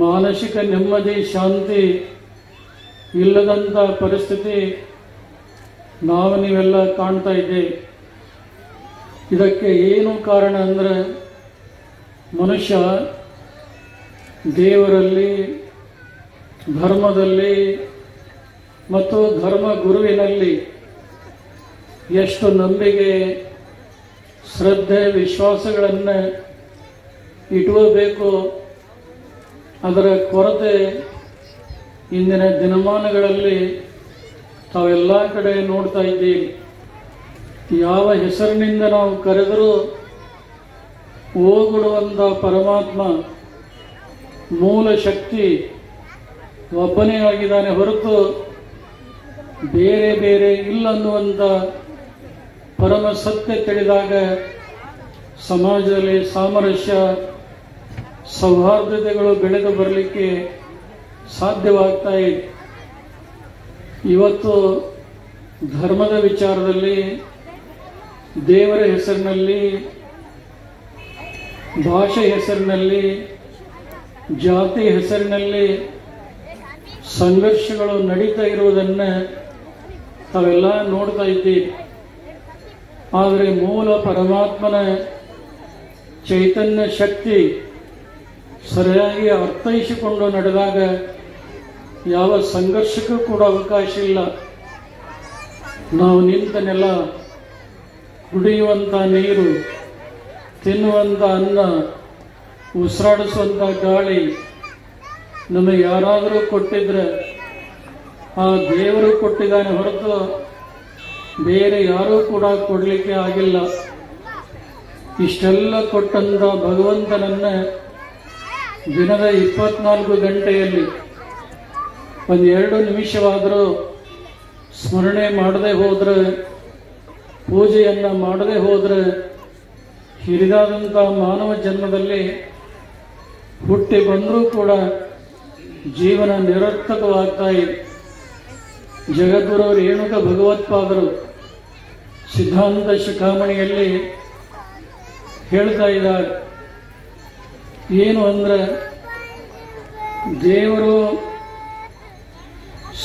ಮಾನಸಿಕ ನೆಮ್ಮದಿ, ಶಾಂತಿ ಇಲ್ಲದಂಥ ಪರಿಸ್ಥಿತಿ ನಾವು ನೀವೆಲ್ಲ ಕಾಣ್ತಾ ಇದ್ದೇವೆ. ಇದಕ್ಕೆ ಏನು ಕಾರಣ ಅಂದರೆ ಮನುಷ್ಯ ದೇವರಲ್ಲಿ, ಧರ್ಮದಲ್ಲಿ ಮತ್ತು ಧರ್ಮ ಗುರುವಿನಲ್ಲಿ ಎಷ್ಟು ನಂಬಿಕೆ, ಶ್ರದ್ಧೆ, ವಿಶ್ವಾಸಗಳನ್ನು ಇಟ್ಕೋಬೇಕು, ಅದರ ಕೊರತೆ ಇಂದಿನ ದಿನಮಾನಗಳಲ್ಲಿ ತಾವೆಲ್ಲ ಕಡೆ ನೋಡ್ತಾ ಇದ್ದೀವಿ. ಯಾವ ಹೆಸರಿನಿಂದ ನಾವು ಕರೆದರೂ ಓಗುಡುವಂಥ ಪರಮಾತ್ಮ ಮೂಲ ಶಕ್ತಿ ಒಬ್ಬನೇ ಆಗಿದ್ದಾನೆ ಹೊರತು ಬೇರೆ ಬೇರೆ ಇಲ್ಲ ಅನ್ನುವಂಥ ಪರಮ ಸತ್ಯ ತಿಳಿದಾಗ ಸಮಾಜದಲ್ಲಿ ಸಾಮರಸ್ಯ, ಸೌಹಾರ್ದತೆಗಳು ಬೆಳೆದು ಬರಲಿಕ್ಕೆ ಸಾಧ್ಯವಾಗ್ತಾ ಇದೆ. ಇವತ್ತು ಧರ್ಮದ ವಿಚಾರದಲ್ಲಿ, ದೇವರ ಹೆಸರಿನಲ್ಲಿ, ಭಾಷೆ ಹೆಸರಿನಲ್ಲಿ, ಜಾತಿ ಹೆಸರಿನಲ್ಲಿ ಸಂಘರ್ಷಗಳು ನಡೀತಾ ಇರುವುದನ್ನು ತಾವೆಲ್ಲ ನೋಡ್ತಾ ಇದ್ದೀವಿ. ಆದರೆ ಮೂಲ ಪರಮಾತ್ಮನ ಚೈತನ್ಯ ಶಕ್ತಿ ಸರಿಯಾಗಿ ಅರ್ಥೈಸಿಕೊಂಡು ನಡೆದಾಗ ಯಾವ ಸಂಘರ್ಷಕ್ಕೂ ಕೂಡ ಅವಕಾಶ ಇಲ್ಲ. ನಾವು ನಿಂತ ನೆಲ, ಕುಡಿಯುವಂಥ ನೀರು, ತಿನ್ನುವಂಥ ಅನ್ನ, ಉಸಿರಾಡಿಸುವಂಥ ಗಾಳಿ ನಮಗೆ ಯಾರಾದರೂ ಕೊಟ್ಟಿದ್ರೆ ಆ ದೇವರು ಕೊಟ್ಟಿದ್ದಾನೆ ಹೊರತು ಬೇರೆ ಯಾರೂ ಕೂಡ ಕೊಡಲಿಕ್ಕೆ ಆಗಿಲ್ಲ. ಇಷ್ಟೆಲ್ಲ ಕೊಟ್ಟಂಥ ಭಗವಂತನನ್ನ ದಿನದ 24 ಗಂಟೆಯಲ್ಲಿ ಒಂದು 2 ನಿಮಿಷವಾದರೂ ಸ್ಮರಣೆ ಮಾಡದೆ ಹೋದರೆ, ಪೂಜೆಯನ್ನು ಮಾಡದೆ ಹೋದರೆ ಹಿರಿದಾದಂಥ ಮಾನವ ಜನ್ಮದಲ್ಲಿ ಹುಟ್ಟಿ ಬಂದರೂ ಕೂಡ ಜೀವನ ನಿರರ್ಥಕವಾಗ್ತಾ ಇದೆ. ಜಗದ್ಗುರು ರೇಣುಕ ಭಗವತ್ಪಾದರು ಸಿದ್ಧಾಂತ ಶಿಖಾಮಣಿಯಲ್ಲಿ ಹೇಳ್ತಾ ಇದ್ದಾರೆ. ಏನು ಅಂದರೆ ದೇವರು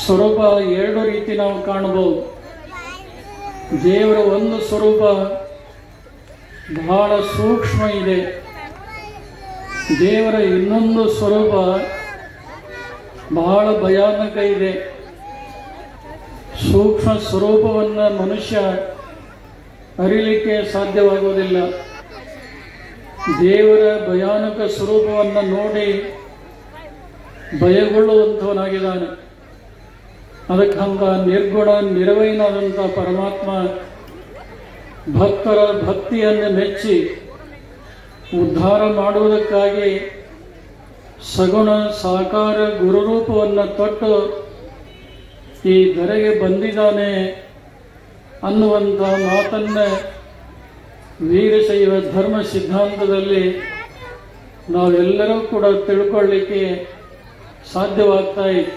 ಸ್ವರೂಪ 2 ರೀತಿ ನಾವು ಕಾಣಬಹುದು. ದೇವರ ಒಂದು ಸ್ವರೂಪ ಬಹಳ ಸೂಕ್ಷ್ಮ ಇದೆ. ದೇವರ ಇನ್ನೊಂದು ಸ್ವರೂಪ ಬಹಳ ಭಯಾನಕ ಇದೆ. ಸೂಕ್ಷ್ಮ ಸ್ವರೂಪವನ್ನು ಮನುಷ್ಯ ಅರಿಲಿಕ್ಕೆ ಸಾಧ್ಯವಾಗುವುದಿಲ್ಲ. ದೇವರ ಭಯಾನಕ ಸ್ವರೂಪವನ್ನು ನೋಡಿ ಭಯಗೊಳ್ಳುವಂಥವನಾಗಿದ್ದಾನೆ. ಅದಕ್ಕಂತ ನಿರ್ಗುಣ ನಿರವೈನಾದಂಥ ಪರಮಾತ್ಮ ಭಕ್ತರ ಭಕ್ತಿಯನ್ನು ಮೆಚ್ಚಿ ಉದ್ಧಾರ ಮಾಡುವುದಕ್ಕಾಗಿ ಸಗುಣ ಸಾಕಾರ ಗುರುರೂಪವನ್ನು ತೊಟ್ಟು ಈ ಧರೆಗೆ ಬಂದಿದ್ದಾನೆ ಅನ್ನುವಂಥ ಮಾತನ್ನು ವೀರಶೈವ ಧರ್ಮ ಸಿದ್ಧಾಂತದಲ್ಲಿ ನಾವೆಲ್ಲರೂ ಕೂಡ ತಿಳ್ಕೊಳ್ಳಿಕ್ಕೆ ಸಾಧ್ಯವಾಗ್ತಾ ಇದೆ.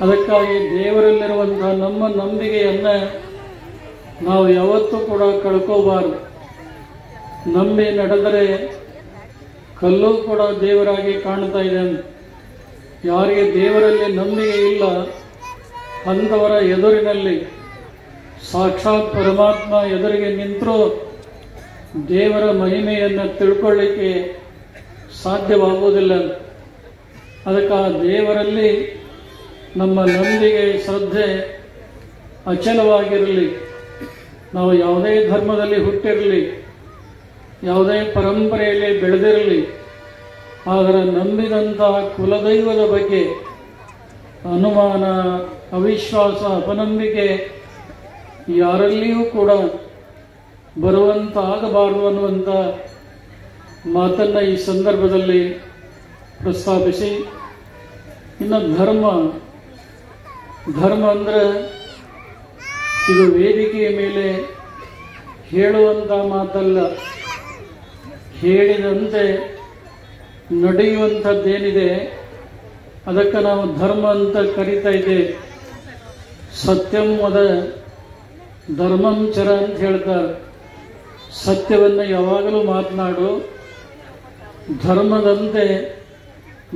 ಅದಕ್ಕಾಗಿ ದೇವರಲ್ಲಿರುವಂಥ ನಮ್ಮ ನಂಬಿಕೆಯನ್ನು ನಾವು ಯಾವತ್ತೂ ಕೂಡ ಕಳ್ಕೋಬಾರದು. ನಂಬಿ ನಡೆದರೆ ಕಲ್ಲು ಕೂಡ ದೇವರಾಗಿ ಕಾಣ್ತಾ ಇದೆ. ಯಾರಿಗೆ ದೇವರಲ್ಲಿ ನಂಬಿಕೆ ಇಲ್ಲ ಅಂಥವರ ಎದುರಿನಲ್ಲಿ ಸಾಕ್ಷಾತ್ ಪರಮಾತ್ಮ ಎದುರಿಗೆ ನಿಂತರೂ ದೇವರ ಮಹಿಮೆಯನ್ನು ತಿಳ್ಕೊಳ್ಳಿಕ್ಕೆ ಸಾಧ್ಯವಾಗುವುದಿಲ್ಲ. ಅದಕ್ಕೆ ಆ ದೇವರಲ್ಲಿ ನಮ್ಮ ನಂಬಿಕೆ ಶ್ರದ್ಧೆ ಅಚಲವಾಗಿರಲಿ. ನಾವು ಯಾವುದೇ ಧರ್ಮದಲ್ಲಿ ಹುಟ್ಟಿರಲಿ, ಯಾವುದೇ ಪರಂಪರೆಯಲ್ಲಿ ಬೆಳೆದಿರಲಿ, ಆದರೆ ನಂಬಿದಂತಹ ಕುಲದೈವದ ಬಗ್ಗೆ ಅನುಮಾನ, ಅವಿಶ್ವಾಸ, ಅಪನಂಬಿಕೆ ಯಾರಲ್ಲಿಯೂ ಕೂಡ ಬರುವಂತಾಗಬಾರದು ಅನ್ನುವಂಥ ಮಾತನ್ನು ಈ ಸಂದರ್ಭದಲ್ಲಿ ಪ್ರಸ್ತಾಪಿಸಿ, ಇನ್ನು ಧರ್ಮ ಅಂದರೆ ಇದು ವೇದಿಕೆಯ ಮೇಲೆ ಹೇಳುವಂಥ ಮಾತಲ್ಲ, ಹೇಳಿದಂತೆ ನಡೆಯುವಂಥದ್ದೇನಿದೆ ಅದಕ್ಕೆ ನಾವು ಧರ್ಮ ಅಂತ ಕರಿತಾ ಇದ್ದೇವೆ. ಸತ್ಯಂ ವದ ಧರ್ಮಂ ಚರ ಅಂತ ಹೇಳ್ತಾರೆ. ಸತ್ಯವನ್ನು ಯಾವಾಗಲೂ ಮಾತನಾಡು, ಧರ್ಮದಂತೆ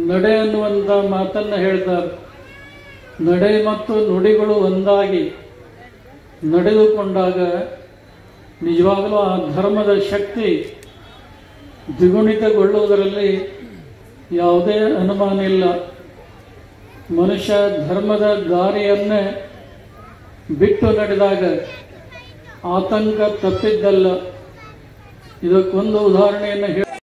ನಡೆ ಅನ್ನುವಂಥ ಮಾತನ್ನು ಹೇಳ್ತಾರೆ. ನಡೆ ಮತ್ತು ನುಡಿಗಳು ಒಂದಾಗಿ ನಡೆದುಕೊಂಡಾಗ ನಿಜವಾಗಲೂ ಆ ಧರ್ಮದ ಶಕ್ತಿ ದ್ವಿಗುಣಿತಗೊಳ್ಳುವುದರಲ್ಲಿ ಯಾವುದೇ ಅನುಮಾನ ಇಲ್ಲ. ಮನುಷ್ಯ ಧರ್ಮದ ದಾರಿಯನ್ನೇ ಬಿಟ್ಟು ನಡೆದಾಗ ಆತಂಕ ತಪ್ಪಿದ್ದಲ್ಲ. ಇದಕ್ಕೊಂದು ಉದಾಹರಣೆಯನ್ನು